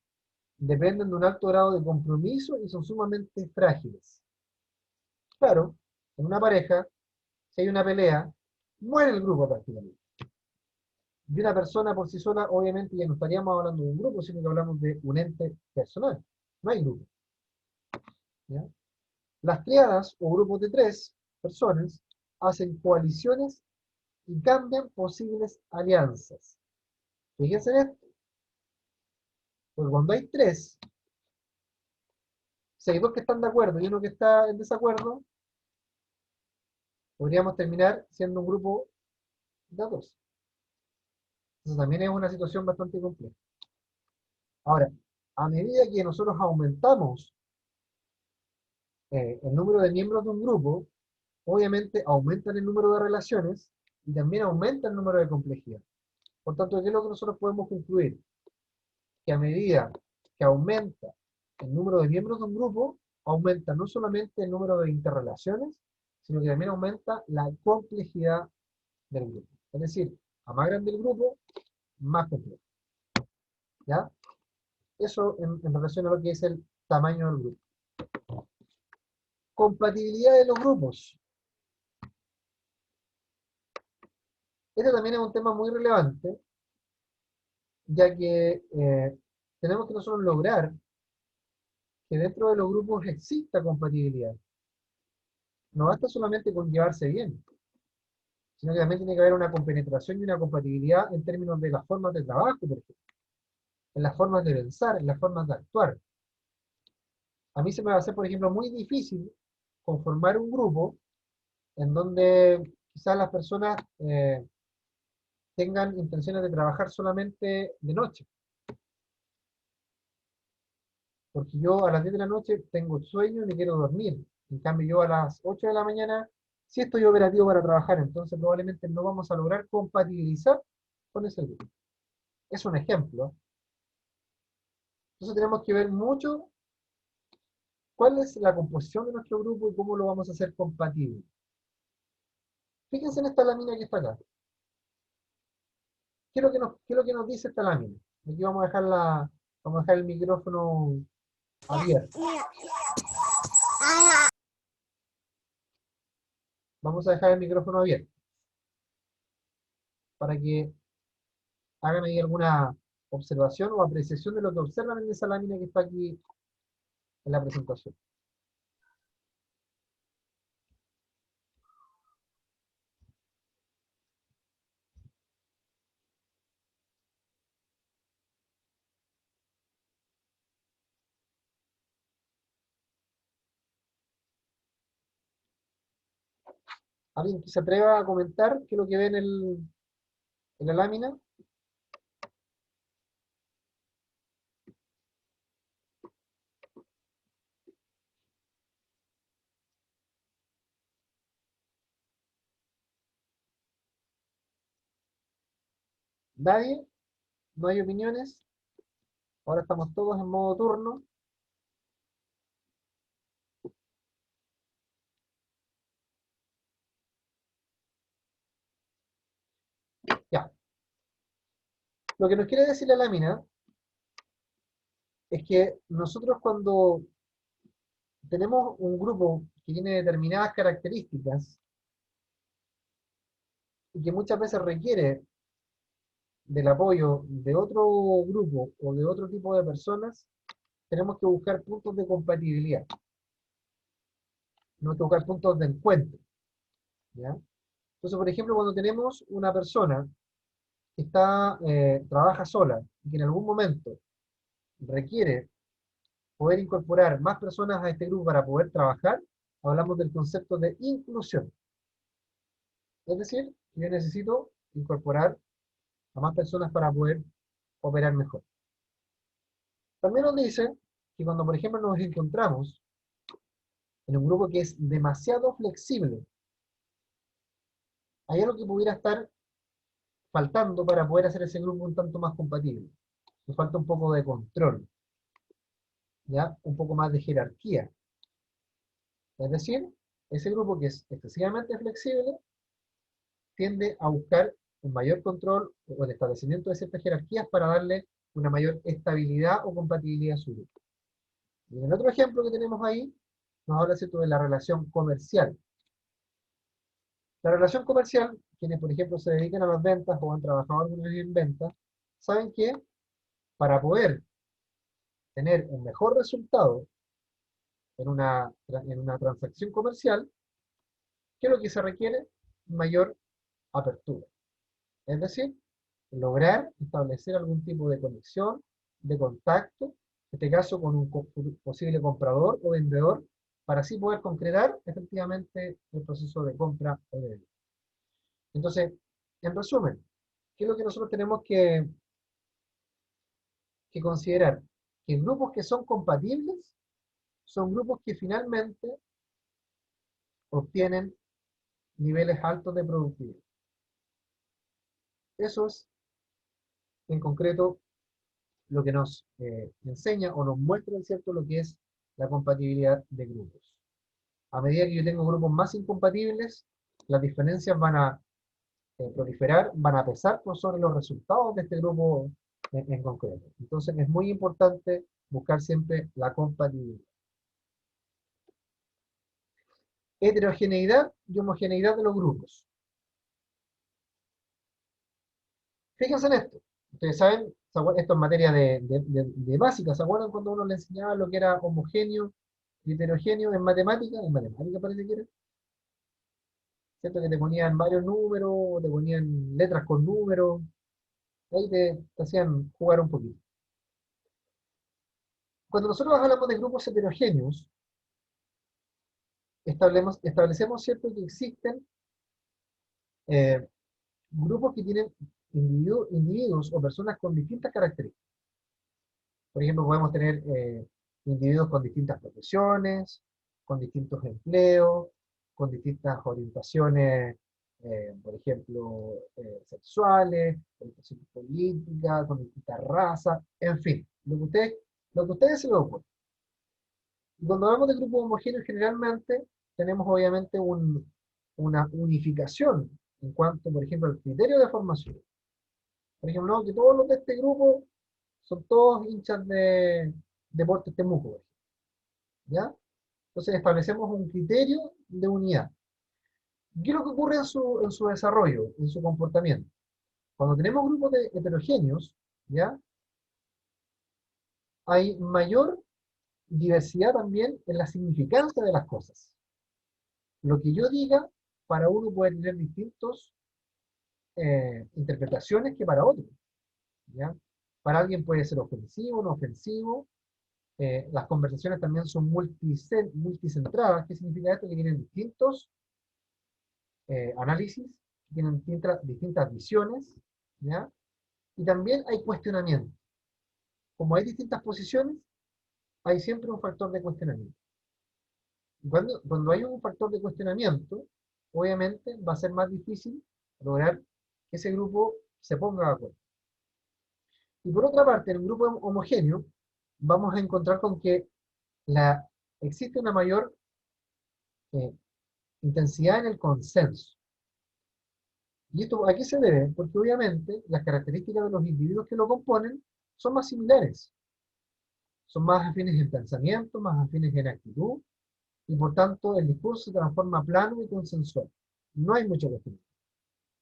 dependen de un alto grado de compromiso y son sumamente frágiles. Claro, en una pareja, si hay una pelea, muere el grupo prácticamente. Y una persona por sí sola, obviamente ya no estaríamos hablando de un grupo, sino que hablamos de un ente personal. No hay grupo. ¿Ya? Las triadas o grupos de 3 personas hacen coaliciones y cambian posibles alianzas. Fíjense en esto. Porque cuando hay 3, si hay 2 que están de acuerdo y uno que está en desacuerdo, podríamos terminar siendo un grupo de 2. Entonces también es una situación bastante compleja. Ahora, a medida que nosotros aumentamos el número de miembros de un grupo, obviamente aumentan el número de relaciones y también aumenta el número de complejidad. Por tanto, ¿qué es lo que nosotros podemos concluir? Que a medida que aumenta el número de miembros de un grupo, aumenta no solamente el número de interrelaciones, sino que también aumenta la complejidad del grupo. Es decir, a más grande el grupo, más complejo. ¿Ya? Eso en relación a lo que es el tamaño del grupo. Compatibilidad de los grupos. Este también es un tema muy relevante, ya que tenemos que nosotros lograr que dentro de los grupos exista compatibilidad. No basta solamente con llevarse bien, sino que también tiene que haber una compenetración y una compatibilidad en términos de las formas de trabajo, por ejemplo, en las formas de pensar, en las formas de actuar. A mí se me va a hacer, por ejemplo, muy difícil conformar un grupo en donde quizás las personas tengan intenciones de trabajar solamente de noche. Porque yo a las 10 de la noche tengo sueño y me quiero dormir. En cambio, yo a las 8 de la mañana sí estoy operativo para trabajar, entonces probablemente no vamos a lograr compatibilizar con ese grupo. Es un ejemplo. Entonces tenemos que ver mucho cuál es la composición de nuestro grupo y cómo lo vamos a hacer compatible. Fíjense en esta lámina que está acá. ¿Qué es lo que nos dice esta lámina? Aquí vamos a dejar el micrófono abierto. Vamos a dejar el micrófono abierto para que hagan ahí alguna observación o apreciación de lo que observan en esa lámina que está aquí en la presentación. ¿Alguien que se atreva a comentar qué es lo que ve en la lámina? ¿Nadie? ¿No hay opiniones? Ahora estamos todos en modo turno. Ya. Lo que nos quiere decir la lámina es que nosotros cuando tenemos un grupo que tiene determinadas características y que muchas veces requiere del apoyo de otro grupo o de otro tipo de personas, tenemos que buscar puntos de compatibilidad. Tenemos que buscar puntos de encuentro. ¿Ya? Entonces, por ejemplo, cuando tenemos una persona que trabaja sola y que en algún momento requiere poder incorporar más personas a este grupo para poder trabajar, hablamos del concepto de inclusión. Es decir, yo necesito incorporar a más personas para poder operar mejor. También nos dice que cuando, por ejemplo, nos encontramos en un grupo que es demasiado flexible, hay algo que pudiera estar faltando para poder hacer ese grupo un tanto más compatible. Le falta un poco de control, ¿ya? Un poco más de jerarquía. Es decir, ese grupo que es excesivamente flexible tiende a buscar un mayor control o el establecimiento de ciertas jerarquías para darle una mayor estabilidad o compatibilidad a su grupo. Y en el otro ejemplo que tenemos ahí, nos habla, ¿cierto?, de la relación comercial. La relación comercial, quienes por ejemplo se dedican a las ventas o han trabajado alguna vez en ventas, saben que para poder tener un mejor resultado en una transacción comercial, ¿qué es lo que se requiere? Mayor apertura. Es decir, lograr establecer algún tipo de conexión, de contacto, en este caso con un posible comprador o vendedor, para así poder concretar efectivamente el proceso de compra o de venta. Entonces, en resumen, ¿qué es lo que nosotros tenemos que considerar? Que grupos que son compatibles son grupos que finalmente obtienen niveles altos de productividad. Eso es, en concreto, lo que nos enseña o nos muestra, ¿cierto?, lo que es la compatibilidad de grupos. A medida que yo tengo grupos más incompatibles, las diferencias van a proliferar, van a pesar por sobre los resultados de este grupo en concreto. Entonces es muy importante buscar siempre la compatibilidad. Heterogeneidad y homogeneidad de los grupos. Fíjense en esto. Ustedes saben, esto es materia de básica. ¿Se acuerdan cuando uno le enseñaba lo que era homogéneo y heterogéneo en matemática? En matemática parece que era. ¿Cierto? Que te ponían varios números, te ponían letras con números. Ahí te hacían jugar un poquito. Cuando nosotros hablamos de grupos heterogéneos, establecemos, ¿cierto?, que existen grupos que tienen individuos o personas con distintas características. Por ejemplo, podemos tener individuos con distintas profesiones, con distintos empleos, con distintas orientaciones, por ejemplo, sexuales, orientaciones políticas, con distintas razas, en fin, lo que ustedes se les ocurra. Y cuando hablamos de grupos homogéneos, generalmente tenemos obviamente una unificación en cuanto, por ejemplo, al criterio de formación. Por ejemplo, no, que todos los de este grupo son todos hinchas de Deportes Temuco, ¿ya? Entonces establecemos un criterio de unidad. ¿Qué es lo que ocurre en su desarrollo, en su comportamiento? Cuando tenemos grupos heterogéneos, ¿ya?, hay mayor diversidad también en la significancia de las cosas. Lo que yo diga, para uno puede tener distintas interpretaciones que para otro, ¿ya? Para alguien puede ser ofensivo, no ofensivo. Las conversaciones también son multicentradas. ¿Qué significa esto? Que tienen distintos análisis, tienen distintas visiones, ¿ya? Y también hay cuestionamiento. Como hay distintas posiciones, hay siempre un factor de cuestionamiento. Cuando hay un factor de cuestionamiento, obviamente va a ser más difícil lograr que ese grupo se ponga de acuerdo. Y por otra parte, en un grupo homogéneo, vamos a encontrar con que existe una mayor intensidad en el consenso. ¿Y esto a qué se debe? Porque obviamente las características de los individuos que lo componen son más similares. Son más afines en pensamiento, más afines en actitud, y por tanto el discurso se transforma plano y consensual. No hay mucha cuestión,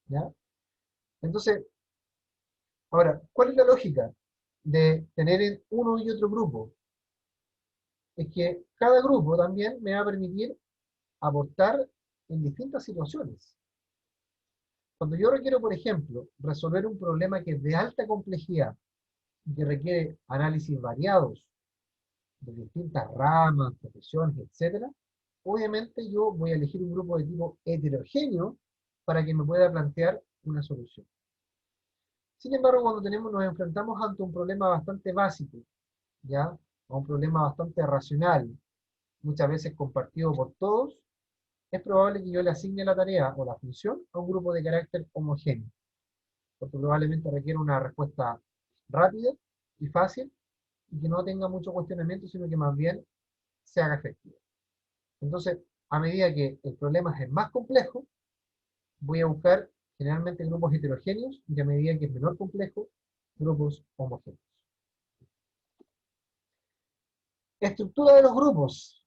¿ya? Entonces, ahora, ¿cuál es la lógica de tener en uno y otro grupo? Es que cada grupo también me va a permitir aportar en distintas situaciones. Cuando yo requiero, por ejemplo, resolver un problema que es de alta complejidad y que requiere análisis variados de distintas ramas, profesiones, etc., obviamente yo voy a elegir un grupo de tipo heterogéneo para que me pueda plantear una solución. Sin embargo, cuando nos enfrentamos ante un problema bastante básico, ¿ya?, a un problema bastante racional, muchas veces compartido por todos, es probable que yo le asigne la tarea o la función a un grupo de carácter homogéneo, porque probablemente requiere una respuesta rápida y fácil, y que no tenga mucho cuestionamiento, sino que más bien se haga efectivo. Entonces, a medida que el problema es más complejo, voy a buscar generalmente grupos heterogéneos, y a medida que es menor complejo, grupos homogéneos. Estructura de los grupos.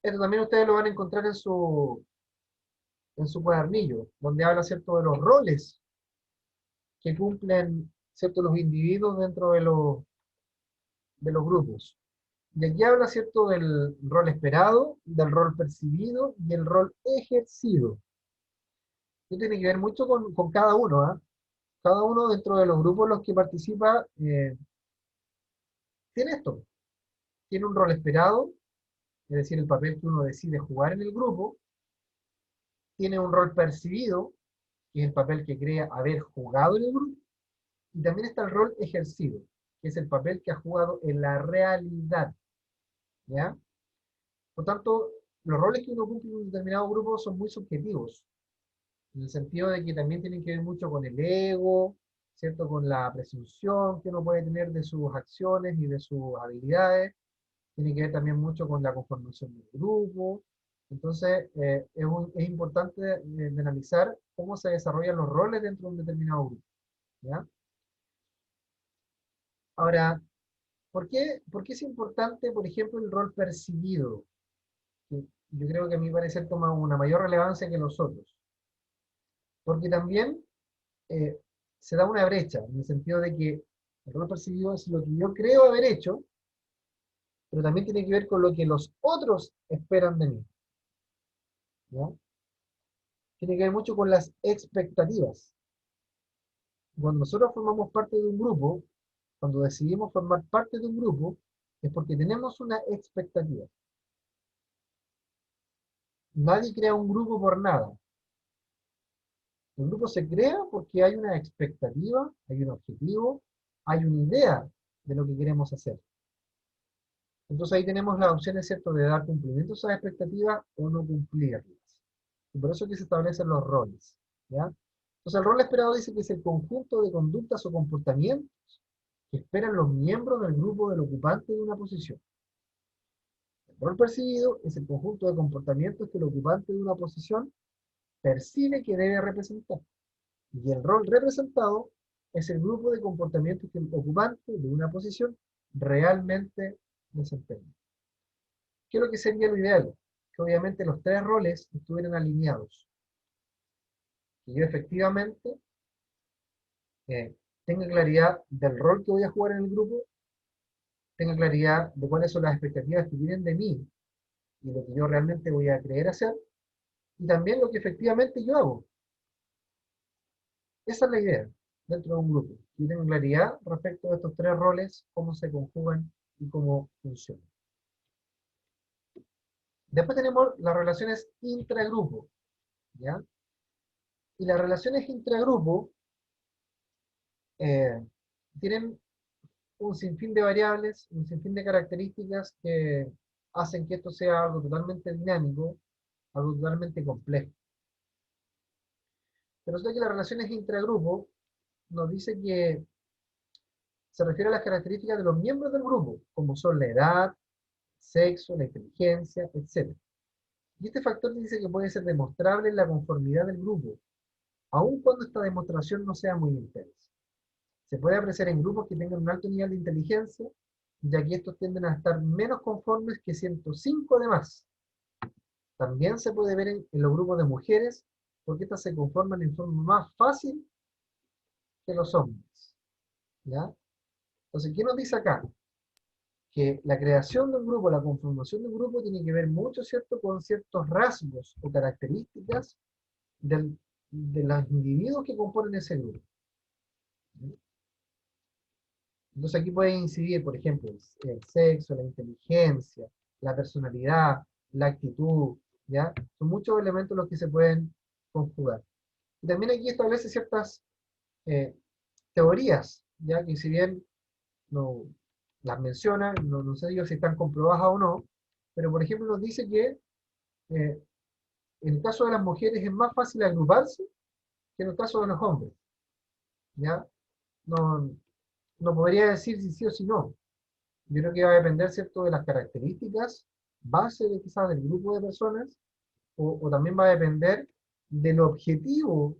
Esto también ustedes lo van a encontrar en su cuadernillo, donde habla, ¿cierto?, de los roles que cumplen, ¿cierto?, los individuos dentro de los grupos. Y aquí habla, ¿cierto?, del rol esperado, del rol percibido y el rol ejercido. Esto tiene que ver mucho con cada uno, ¿ah? Cada uno dentro de los grupos en los que participa tiene esto. Tiene un rol esperado, es decir, el papel que uno decide jugar en el grupo. Tiene un rol percibido, que es el papel que cree haber jugado en el grupo. Y también está el rol ejercido, que es el papel que ha jugado en la realidad. ¿Ya? Por tanto, los roles que uno cumple en un determinado grupo son muy subjetivos, en el sentido de que también tienen que ver mucho con el ego, ¿cierto? Con la presunción que uno puede tener de sus acciones y de sus habilidades. Tiene que ver también mucho con la conformación del grupo. Entonces, es importante de analizar cómo se desarrollan los roles dentro de un determinado grupo. ¿Ya? Ahora, ¿por qué es importante, por ejemplo, el rol percibido? Que yo creo que a mi parecer toma una mayor relevancia que los otros. Porque también eh, se da una brecha, en el sentido de que el rol percibido es lo que yo creo haber hecho, pero también tiene que ver con lo que los otros esperan de mí. ¿Ya? Tiene que ver mucho con las expectativas. Cuando nosotros formamos parte de un grupo, cuando decidimos formar parte de un grupo, es porque tenemos una expectativa. Nadie crea un grupo por nada. El grupo se crea porque hay una expectativa, hay un objetivo, hay una idea de lo que queremos hacer. Entonces ahí tenemos las opciones, ¿cierto?, de dar cumplimiento a esas expectativas o no cumplirlas. Y por eso es que se establecen los roles. ¿Ya? Entonces el rol esperado dice que es el conjunto de conductas o comportamientos que esperan los miembros del grupo del ocupante de una posición. El rol percibido es el conjunto de comportamientos que el ocupante de una posición percibe que debe representar. Y el rol representado es el grupo de comportamientos que el ocupante de una posición realmente desempeña. ¿Qué es lo que sería lo ideal? Que obviamente los tres roles estuvieran alineados. Que yo efectivamente tenga claridad del rol que voy a jugar en el grupo, tenga claridad de cuáles son las expectativas que tienen de mí y lo que yo realmente voy a creer hacer, y también lo que efectivamente yo hago. Esa es la idea dentro de un grupo. Que tengan claridad respecto a estos tres roles, cómo se conjugan y cómo funcionan. Después tenemos las relaciones intragrupo, ¿ya? Y las relaciones intragrupo tienen un sinfín de variables, un sinfín de características que hacen que esto sea algo totalmente dinámico, algo totalmente complejo. Pero sé que las relaciones intragrupo nos dice que se refiere a las características de los miembros del grupo, como son la edad, sexo, la inteligencia, etc. Y este factor dice que puede ser demostrable en la conformidad del grupo, aun cuando esta demostración no sea muy intensa. Se puede apreciar en grupos que tengan un alto nivel de inteligencia, ya que estos tienden a estar menos conformes que 105 de más. También se puede ver en los grupos de mujeres, porque estas se conforman en forma más fácil que los hombres. ¿Ya? Entonces, ¿qué nos dice acá? Que la creación de un grupo, la conformación de un grupo tiene que ver mucho, ¿cierto?, con ciertos rasgos o características de los individuos que componen ese grupo. Entonces aquí puede incidir, por ejemplo, el sexo, la inteligencia, la personalidad, la actitud, ¿ya? Son muchos elementos los que se pueden conjugar. Y también aquí establece ciertas teorías, ya que si bien no las menciona, no sé yo si están comprobadas o no, pero por ejemplo nos dice que en el caso de las mujeres es más fácil agruparse que en el caso de los hombres, ¿ya? No, no podría decir si sí o si no. Yo creo que va a depender, ¿cierto?, de las características base de quizás del grupo de personas, o también va a depender del objetivo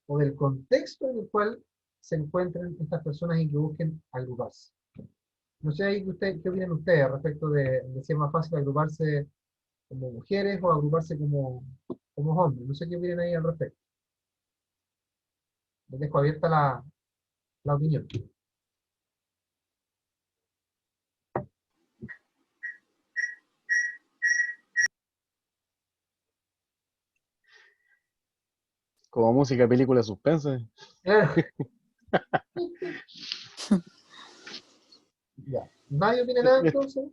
o del contexto en el cual se encuentren estas personas y que busquen agruparse. No sé ahí qué opinan ustedes respecto de si es más fácil agruparse como mujeres o agruparse como hombres. No sé qué opinan ahí al respecto. Les dejo abierta la opinión. Como música, película, suspense. Claro. Ya. ¿Nadie opina nada entonces?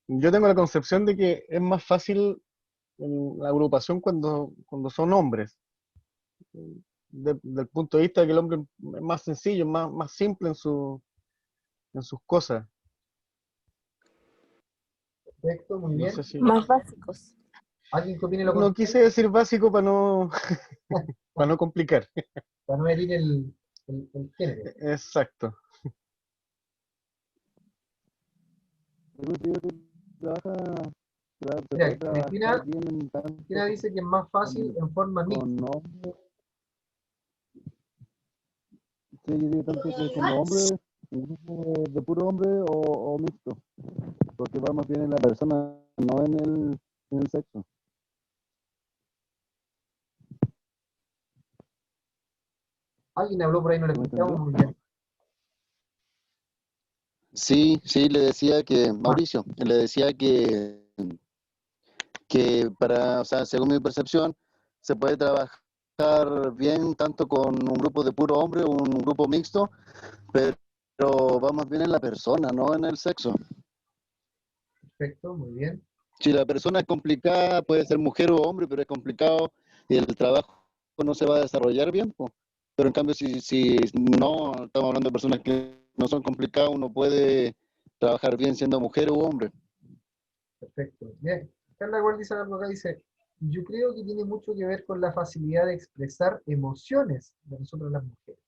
Yo tengo la concepción de que es más fácil la agrupación cuando son hombres. Del punto de vista de que el hombre es más sencillo, más simple en sus cosas. Perfecto, muy No bien. sé si. Más básicos. ¿Alguien que opine lo No contrario? quise decir básico para no, para no complicar. Para no herir el género. Exacto. Mira, Cristina dice que es más fácil en forma mixta. Sí, yo digo tanto que como hombre, un grupo de puro hombre o mixto, porque va más bien en la persona, no en el sexo. Alguien habló por ahí, no le ¿Me escuchamos entendió? muy bien. Sí, sí, le decía que, Mauricio, le decía que para, o sea, según mi percepción, se puede trabajar bien tanto con un grupo de puro hombre o un grupo mixto, pero va más bien en la persona, no en el sexo. Perfecto, muy bien. Si la persona es complicada, puede ser mujer o hombre, pero es complicado y el trabajo no se va a desarrollar bien, po. Pero en cambio, si no, estamos hablando de personas que no son complicadas, uno puede trabajar bien siendo mujer o hombre. Perfecto. Bien. Carla Guard dice algo acá, dice, yo creo que tiene mucho que ver con la facilidad de expresar emociones de nosotros las mujeres.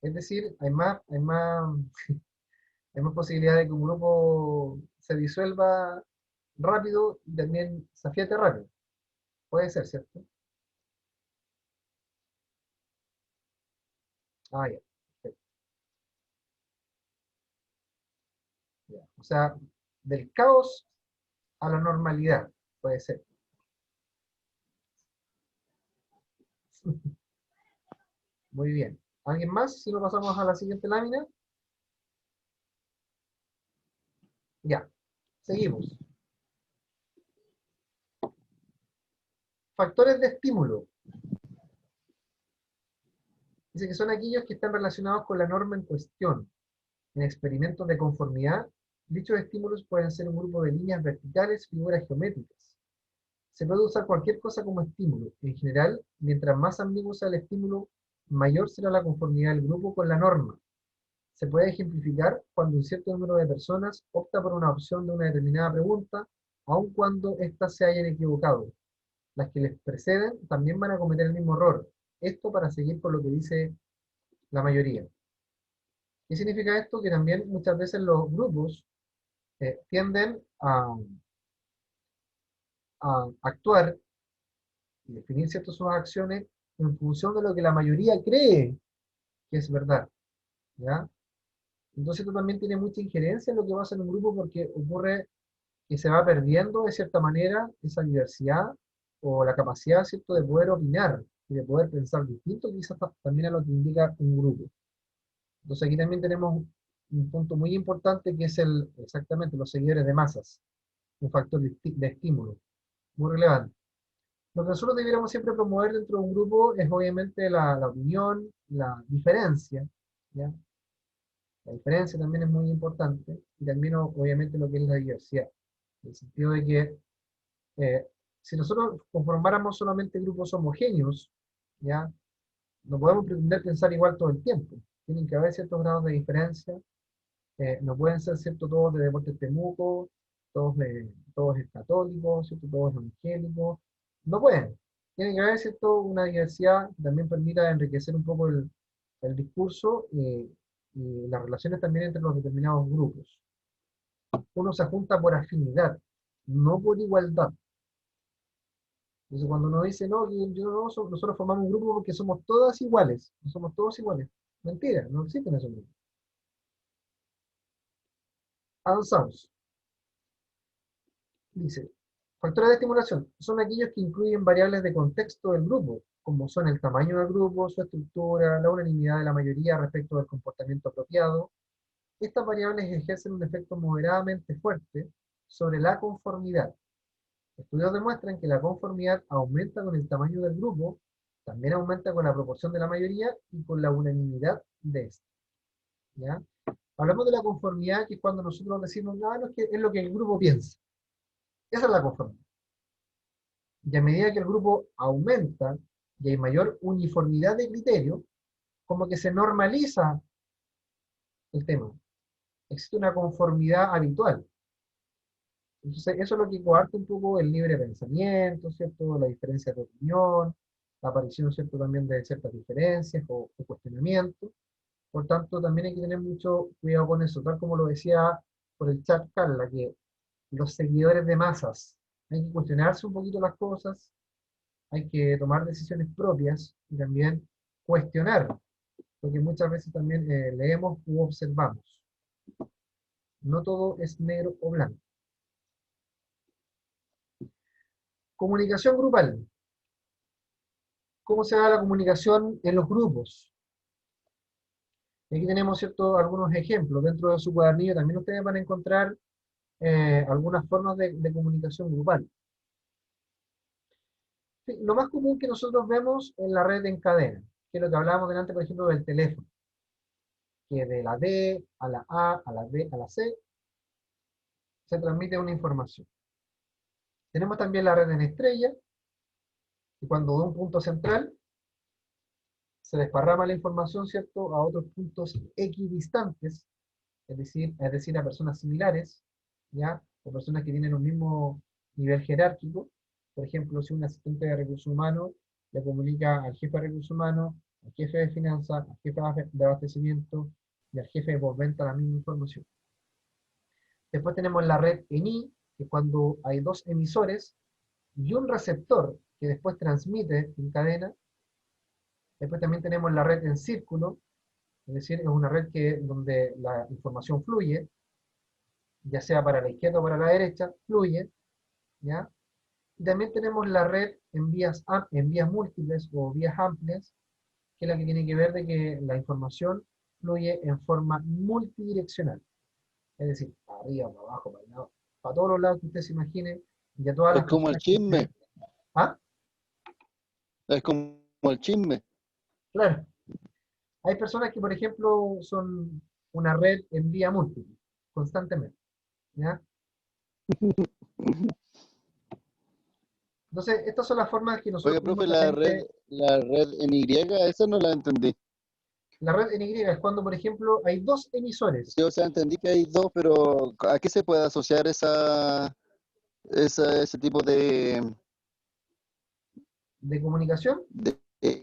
Es decir, hay más posibilidad de que un grupo se disuelva rápido y también se afiate rápido. Puede ser, ¿cierto? Ah, ya. Perfecto. Ya. O sea, del caos a la normalidad, puede ser. Muy bien. ¿Alguien más? Si no pasamos a la siguiente lámina. Ya. Seguimos. Factores de estímulo. Dice que son aquellos que están relacionados con la norma en cuestión. En experimentos de conformidad, dichos estímulos pueden ser un grupo de líneas verticales, figuras geométricas. Se puede usar cualquier cosa como estímulo. En general, mientras más ambiguo sea el estímulo, mayor será la conformidad del grupo con la norma. Se puede ejemplificar cuando un cierto número de personas opta por una opción de una determinada pregunta, aun cuando éstas se hayan equivocado. Las que les preceden también van a cometer el mismo error. Esto para seguir por lo que dice la mayoría. ¿Qué significa esto? Que también muchas veces los grupos tienden a actuar y definir ciertas sus acciones en función de lo que la mayoría cree que es verdad, ¿ya? Entonces esto también tiene mucha injerencia en lo que pasa en un grupo porque ocurre que se va perdiendo de cierta manera esa diversidad o la capacidad, ¿cierto?, de poder opinar y de poder pensar distinto, quizás también a lo que indica un grupo. Entonces aquí también tenemos un punto muy importante que es exactamente los seguidores de masas, un factor de estímulo muy relevante. Lo que nosotros debiéramos siempre promover dentro de un grupo es obviamente la opinión, la diferencia, ¿ya? La diferencia también es muy importante, y también obviamente lo que es la diversidad, en el sentido de que si nosotros conformáramos solamente grupos homogéneos, ¿ya? No podemos pretender pensar igual todo el tiempo. Tienen que haber ciertos grados de diferencia No pueden ser, ¿cierto?, todos de Deportes Temuco, todos católicos, ¿cierto?, todos evangélicos. No pueden. Tiene que haber, ¿cierto?, una diversidad que también permita enriquecer un poco el discurso y las relaciones también entre los determinados grupos. Uno se junta por afinidad, no por igualdad. Entonces cuando uno dice, no, nosotros formamos un grupo porque somos todas iguales, no somos todos iguales. Mentira, no existen esos grupos. Avanzamos. Dice, factores de estimulación son aquellos que incluyen variables de contexto del grupo, como son el tamaño del grupo, su estructura, la unanimidad de la mayoría respecto del comportamiento apropiado. Estas variables ejercen un efecto moderadamente fuerte sobre la conformidad. Estudios demuestran que la conformidad aumenta con el tamaño del grupo, también aumenta con la proporción de la mayoría y con la unanimidad de esta. ¿Ya? Hablamos de la conformidad, que es cuando nosotros decimos, no, es lo que el grupo piensa. Esa es la conformidad. Y a medida que el grupo aumenta y hay mayor uniformidad de criterio, como que se normaliza el tema. Existe una conformidad habitual. Entonces, eso es lo que coarta un poco el libre pensamiento, ¿cierto? La diferencia de opinión, la aparición, ¿cierto?, también de ciertas diferencias o cuestionamientos. Por tanto, también hay que tener mucho cuidado con eso, tal como lo decía por el chat Carla, que los seguidores de masas, hay que cuestionarse un poquito las cosas, hay que tomar decisiones propias y también cuestionar, porque muchas veces también leemos u observamos. No todo es negro o blanco. Comunicación grupal. ¿Cómo se da la comunicación en los grupos? Aquí tenemos, ¿cierto?, algunos ejemplos. Dentro de su cuadernillo también ustedes van a encontrar algunas formas de comunicación grupal. Sí, lo más común que nosotros vemos en la red en cadena, que es lo que hablábamos delante, por ejemplo, del teléfono, que de la D a la A, a la B, a la C, se transmite una información. Tenemos también la red en estrella, y cuando de un punto central se desparrama la información, ¿cierto?, a otros puntos equidistantes, es decir, a personas similares, ¿ya? O personas que tienen un mismo nivel jerárquico. Por ejemplo, si un asistente de recursos humanos le comunica al jefe de recursos humanos, al jefe de finanzas, al jefe de abastecimiento y al jefe de postventa la misma información. Después tenemos la red en I, que es cuando hay dos emisores y un receptor que después transmite en cadena. Después también tenemos la red en círculo, es decir, es una red donde la información fluye, ya sea para la izquierda o para la derecha, fluye, ¿ya? Y también tenemos la red en vías múltiples o vías amplias, que es la que tiene que ver de que la información fluye en forma multidireccional. Es decir, para arriba, para abajo, para el lado, para todos los lados que usted se imagine, y a todas Es las como el personas que chisme, usted... ¿Ah? es como el chisme. Claro. Hay personas que, por ejemplo, son una red en vía múltiple, constantemente, ¿ya? Entonces, estas son las formas que nosotros Oiga, profe, la red, inmediatamente... la red en Y, esa no la entendí. La red en Y es cuando, por ejemplo, hay dos emisores Sí, o sea, entendí que hay dos, pero ¿a qué se puede asociar ese tipo de comunicación. de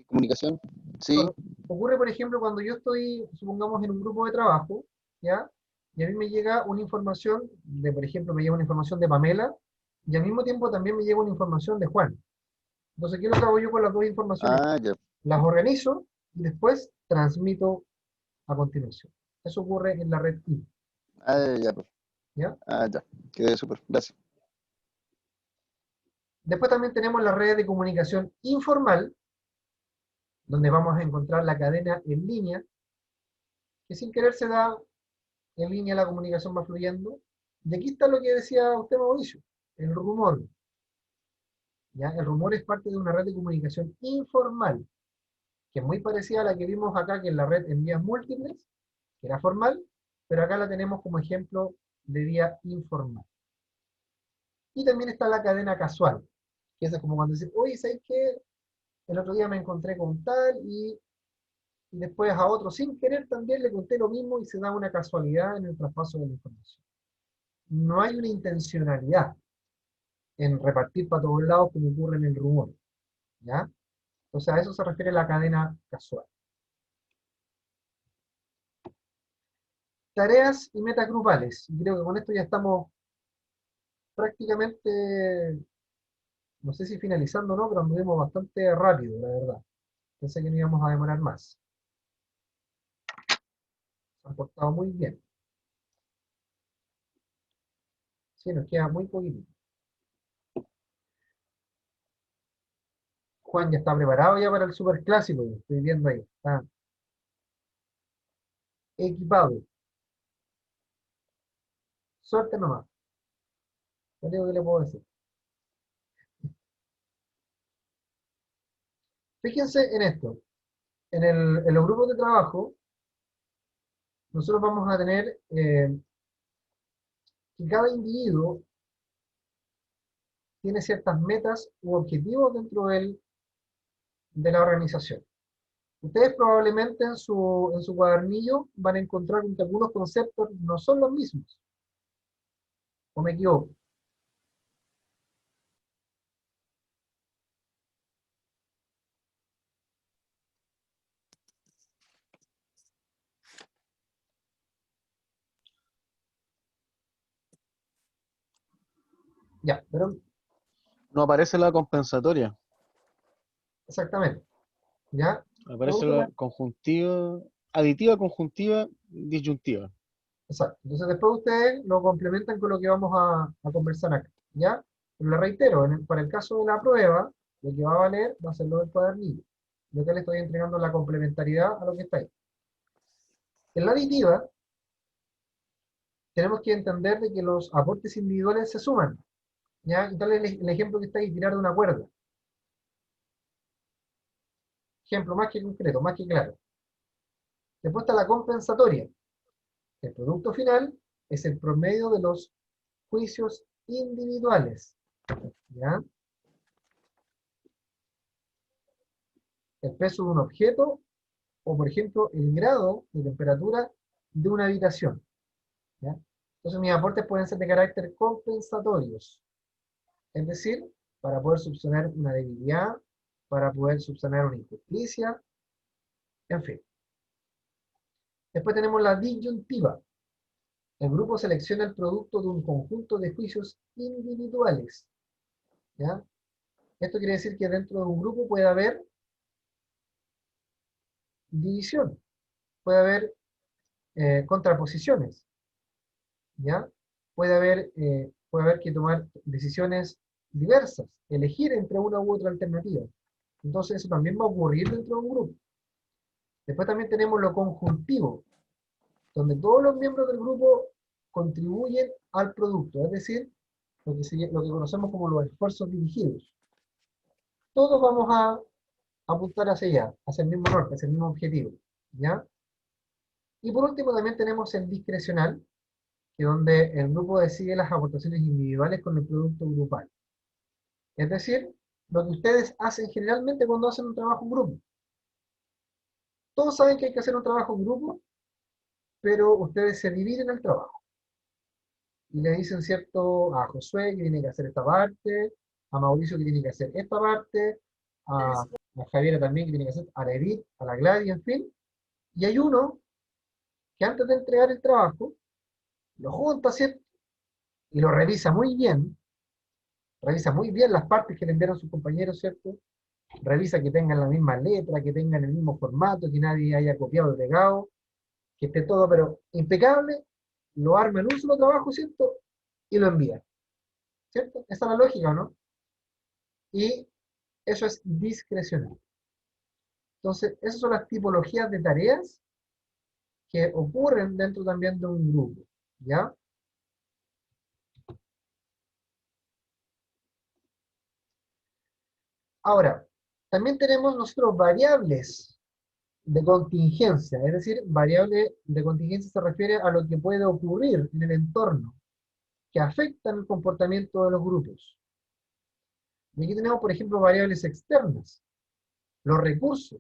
comunicación? Sí. Bueno, ocurre, por ejemplo, cuando yo estoy, supongamos, en un grupo de trabajo, ¿ya? Y a mí me llega una información por ejemplo, me llega una información de Pamela, y al mismo tiempo también me llega una información de Juan. Entonces, ¿qué es lo que hago yo con las dos informaciones? Ah, ya. Las organizo y después transmito a continuación. Eso ocurre en la red I, Ah, ya, profe. ¿ya? Ah, ya. Quedé súper. Gracias. Después también tenemos la red de comunicación informal, donde vamos a encontrar la cadena en línea, que sin querer se da en línea, la comunicación va fluyendo. Y aquí está lo que decía usted, Mauricio, el rumor. ¿Ya? El rumor es parte de una red de comunicación informal, que es muy parecida a la que vimos acá, que es la red en vías múltiples, que era formal, pero acá la tenemos como ejemplo de vía informal. Y también está la cadena casual, que es como cuando dice, oye, ¿sabes qué? El otro día me encontré con tal y y después a otro sin querer también le conté lo mismo y se da una casualidad en el traspaso de la información. No hay una intencionalidad en repartir para todos lados como ocurre en el rumor, ¿ya? Entonces a eso se refiere la cadena casual. Tareas y metas grupales. Y creo que con esto ya estamos prácticamente, no sé si finalizando o no, pero anduvimos bastante rápido, la verdad. Pensé que no íbamos a demorar más. Se han portado muy bien. Sí, nos queda muy poquito. Juan ya está preparado ya para el superclásico, estoy viendo ahí. Está equipado. Suerte nomás. Lo único que le puedo decir. Fíjense en esto. En los grupos de trabajo, nosotros vamos a tener que cada individuo tiene ciertas metas u objetivos dentro de la organización. Ustedes probablemente en su cuadernillo van a encontrar que algunos conceptos no son los mismos. ¿O me equivoco? Ya, pero No aparece la compensatoria, exactamente. ¿Ya? aparece Producto la conjuntiva, aditiva, conjuntiva, disyuntiva. Exacto. Entonces después ustedes lo complementan con lo que vamos a conversar acá, ¿ya? Pero le reitero, para el caso de la prueba, lo que va a valer va a ser lo del cuadernillo. Yo que le estoy entregando la complementariedad a lo que está ahí. En la aditiva, tenemos que entender de que los aportes individuales se suman, ¿ya? Y tal el ejemplo que está ahí, tirar de una cuerda. Ejemplo más que concreto, más que claro. Después está la compensatoria. El producto final es el promedio de los juicios individuales, ¿ya? El peso de un objeto o, por ejemplo, el grado de temperatura de una habitación, ¿ya? Entonces mis aportes pueden ser de carácter compensatorios, es decir, para poder subsanar una debilidad, para poder subsanar una injusticia, en fin. Después tenemos la disyuntiva. El grupo selecciona el producto de un conjunto de juicios individuales, ¿ya? Esto quiere decir que dentro de un grupo puede haber división, puede haber contraposiciones, ¿ya? Puede haber que tomar decisiones diversas, elegir entre una u otra alternativa. Entonces eso también va a ocurrir dentro de un grupo. Después también tenemos lo conjuntivo, donde todos los miembros del grupo contribuyen al producto, es decir, lo que conocemos como los esfuerzos dirigidos. Todos vamos a apuntar hacia allá, hacia el mismo norte, hacia el mismo objetivo, ¿ya? Y por último también tenemos el discrecional, que es donde el grupo decide las aportaciones individuales con el producto grupal. Es decir, lo que ustedes hacen generalmente cuando hacen un trabajo en grupo. Todos saben que hay que hacer un trabajo en grupo, pero ustedes se dividen el trabajo. Y le dicen, ¿cierto?, a Josué que tiene que hacer esta parte, a Mauricio que tiene que hacer esta parte, a Javiera también que tiene que hacer, a la Edith, a la Gladys, en fin. Y hay uno que antes de entregar el trabajo, lo junta, ¿cierto?, y lo revisa muy bien las partes que le enviaron sus compañeros, ¿cierto? Revisa que tengan la misma letra, que tengan el mismo formato, que nadie haya copiado y pegado, que esté todo pero impecable, lo arma en un solo trabajo, ¿cierto? Y lo envía, ¿cierto? Esa es la lógica, ¿no? Y eso es discrecional. Entonces, esas son las tipologías de tareas que ocurren dentro también de un grupo, ¿ya? Ahora, también tenemos nosotros variables de contingencia, es decir, variable de contingencia se refiere a lo que puede ocurrir en el entorno, que afectan el comportamiento de los grupos. Y aquí tenemos, por ejemplo, variables externas, los recursos.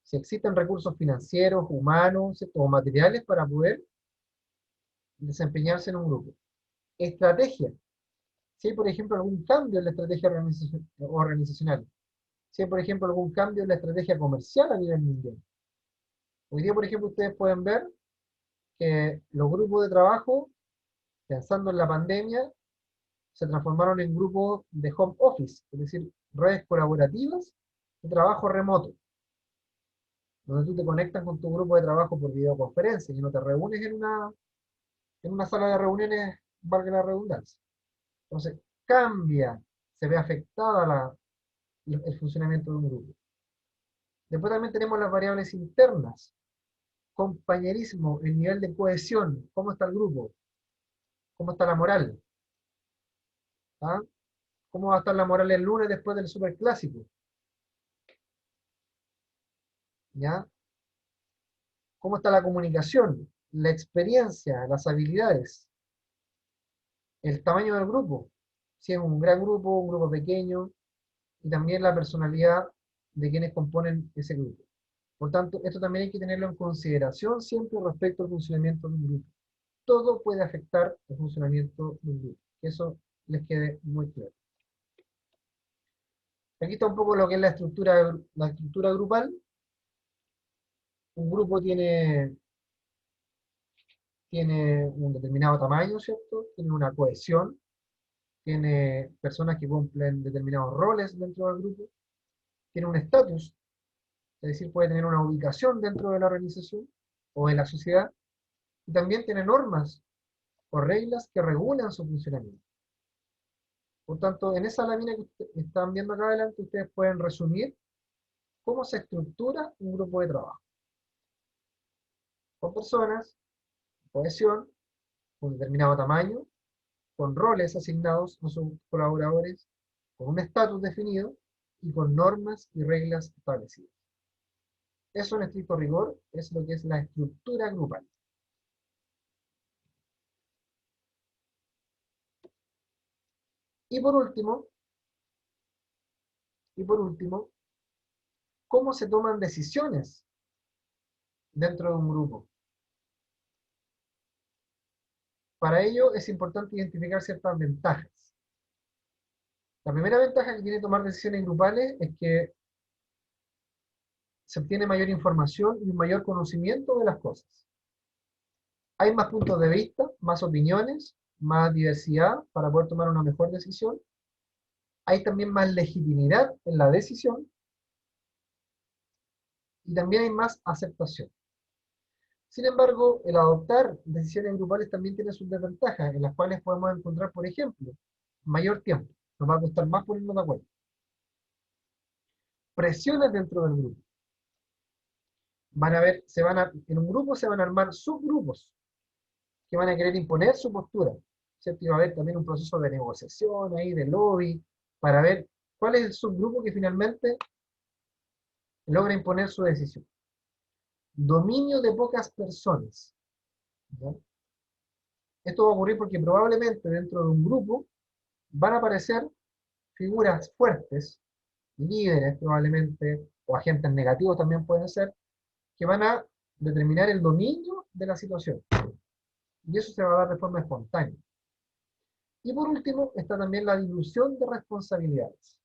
si existen recursos financieros, humanos, ¿cierto? O materiales para poder desempeñarse en un grupo. Estrategia. Si hay, por ejemplo, algún cambio en la estrategia organizacional. Si hay, por ejemplo, algún cambio en la estrategia comercial a nivel mundial. Hoy día, por ejemplo, ustedes pueden ver que los grupos de trabajo, pensando en la pandemia, se transformaron en grupos de home office, es decir, redes colaborativas de trabajo remoto, donde tú te conectas con tu grupo de trabajo por videoconferencia y no te reúnes en una sala de reuniones, valga la redundancia. Entonces, cambia, se ve afectada el funcionamiento de un grupo. Después también tenemos las variables internas, compañerismo, el nivel de cohesión, cómo está el grupo, cómo está la moral, ¿ah? ¿Cómo va a estar la moral el lunes después del superclásico? ¿Ya? ¿Cómo está la comunicación, la experiencia, las habilidades, el tamaño del grupo? Si es un gran grupo, un grupo pequeño, y también la personalidad de quienes componen ese grupo. Por tanto, esto también hay que tenerlo en consideración siempre respecto al funcionamiento de un grupo. Todo puede afectar el funcionamiento de un grupo. Que eso les quede muy claro. Aquí está un poco lo que es la estructura grupal. Un grupo tiene un determinado tamaño, ¿cierto? Tiene una cohesión, tiene personas que cumplen determinados roles dentro del grupo, tiene un estatus, es decir, puede tener una ubicación dentro de la organización o de la sociedad, y también tiene normas o reglas que regulan su funcionamiento. Por tanto, en esa lámina que están viendo acá adelante, ustedes pueden resumir cómo se estructura un grupo de trabajo. Con personas, cohesión, con determinado tamaño, con roles asignados a sus colaboradores, con un estatus definido y con normas y reglas establecidas. Eso en estricto rigor es lo que es la estructura grupal. Y por último, ¿cómo se toman decisiones dentro de un grupo? Para ello es importante identificar ciertas ventajas. La primera ventaja que tiene tomar decisiones grupales es que se obtiene mayor información y un mayor conocimiento de las cosas. Hay más puntos de vista, más opiniones, más diversidad para poder tomar una mejor decisión. Hay también más legitimidad en la decisión y también hay más aceptación. Sin embargo, el adoptar decisiones grupales también tiene sus desventajas, en las cuales podemos encontrar, por ejemplo, mayor tiempo. Nos va a costar más ponernos de acuerdo. Presiones dentro del grupo. En un grupo se van a armar subgrupos que van a querer imponer su postura, ¿cierto? Y va a haber también un proceso de negociación ahí, de lobby, para ver cuál es el subgrupo que finalmente logra imponer su decisión. Dominio de pocas personas, ¿ya? Esto va a ocurrir porque probablemente dentro de un grupo van a aparecer figuras fuertes, líderes probablemente, o agentes negativos también pueden ser, que van a determinar el dominio de la situación. Y eso se va a dar de forma espontánea. Y por último, está también la dilución de responsabilidades.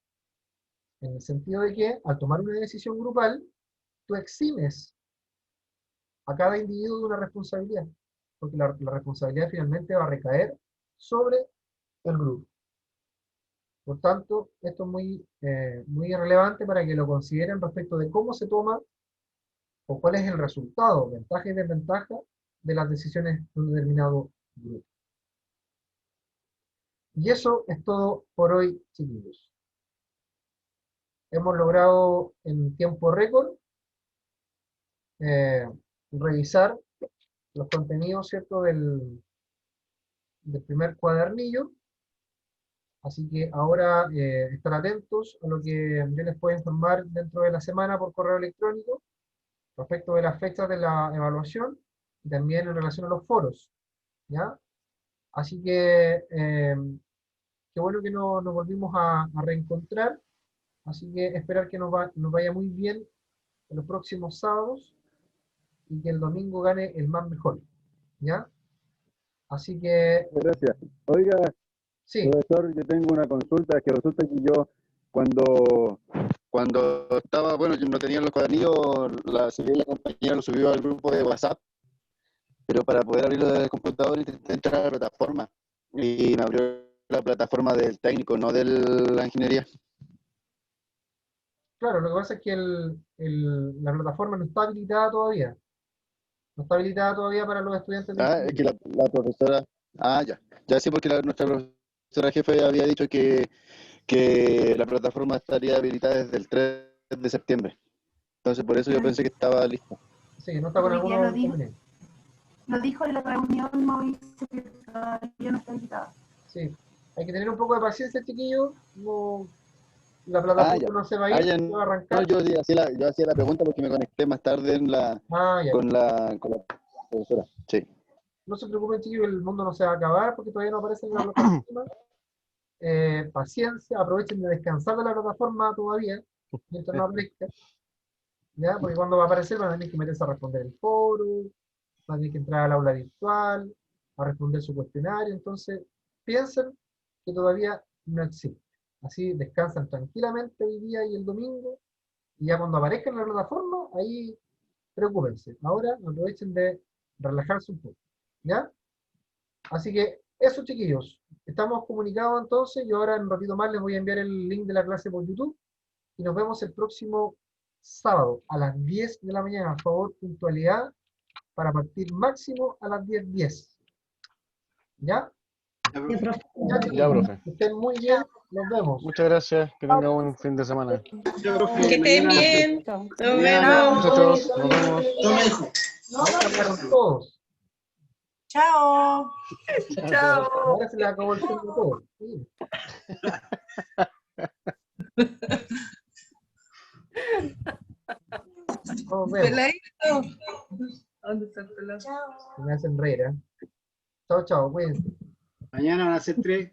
En el sentido de que, al tomar una decisión grupal, tú eximes a cada individuo de una responsabilidad. Porque la responsabilidad finalmente va a recaer sobre el grupo. Por tanto, esto es muy relevante para que lo consideren respecto de cómo se toma o cuál es el resultado, ventaja y desventaja de las decisiones de un determinado grupo. Y eso es todo por hoy, chiquillos. Hemos logrado en tiempo récord revisar los contenidos, ¿cierto?, del primer cuadernillo. Así que ahora estar atentos a lo que yo les puedo informar dentro de la semana por correo electrónico respecto de las fechas de la evaluación y también en relación a los foros, ¿ya? Así que qué bueno que nos volvimos a reencontrar, así que esperar que nos vaya muy bien en los próximos sábados y que el domingo gane el más mejor. ¿Ya? Así que, Gracias. Oiga, sí, profesor, yo tengo una consulta que resulta que yo cuando estaba, bueno, yo no tenía los cuadernillos, la compañía lo subió al grupo de WhatsApp, pero para poder abrirlo desde el computador intenté entrar a la plataforma y me abrió la plataforma del técnico, no de la ingeniería. claro, lo que pasa es que la plataforma no está habilitada todavía. No está habilitada todavía para los estudiantes de Ah, es ingeniería. que la profesora, ya sí, porque nuestra profesora jefe había dicho que la plataforma estaría habilitada desde el 3 de septiembre. Entonces, por eso yo pensé que estaba lista. Sí, no está con Hoy día algunos inconvenientes. lo dijo en la reunión, Mauricio, que todavía no está habilitado. Sí, hay que tener un poco de paciencia, chiquillos. No, la Ah, plataforma ya. no se va a Ah, ir, ya no va a no, arrancar. yo hacía la pregunta porque me conecté más tarde Ya. con la profesora. Sí. No se preocupen, chiquillos, el mundo no se va a acabar porque todavía no aparece en la plataforma. Paciencia, aprovechen de descansar de la plataforma todavía, mientras no aparezca. ¿Ya? Porque cuando va a aparecer van a tener que meterse a responder el foro, van a tener que entrar al aula virtual, a responder su cuestionario. Entonces, piensen que todavía no existe. Así descansan tranquilamente hoy día y el domingo, y ya cuando aparezca en la plataforma, ahí preocúpense. Ahora aprovechen de relajarse un poco. ¿Ya? Así que eso, chiquillos. Estamos comunicados entonces. Yo ahora en un ratito más les voy a enviar el link de la clase por YouTube y nos vemos el próximo sábado a las 10 de la mañana. Por favor, puntualidad para partir máximo a las 10:10. ¿Ya? Ya, Ya, profe. profe. Ya, Ya, chiquillos. profe. Que estén muy bien. Nos vemos. Muchas gracias. Que tenga buen fin de semana. Ya, profe, Que estén mañana- bien. Nos mañana- vemos. Muchachos, nos vemos. Ahora hablaron todos. Chao. Chao. Ahora se les acabó el sueño a todos. Sí. Nos vemos. Peladito. ¿Dónde está el pelado? Me hacen reír, ¿eh? Chao, chao. Cuídense. Mañana van a ser 3.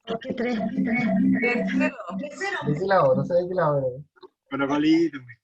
¿Por qué tres? ¿De qué lado? No sé de qué lado, pero... Colocolito, güey.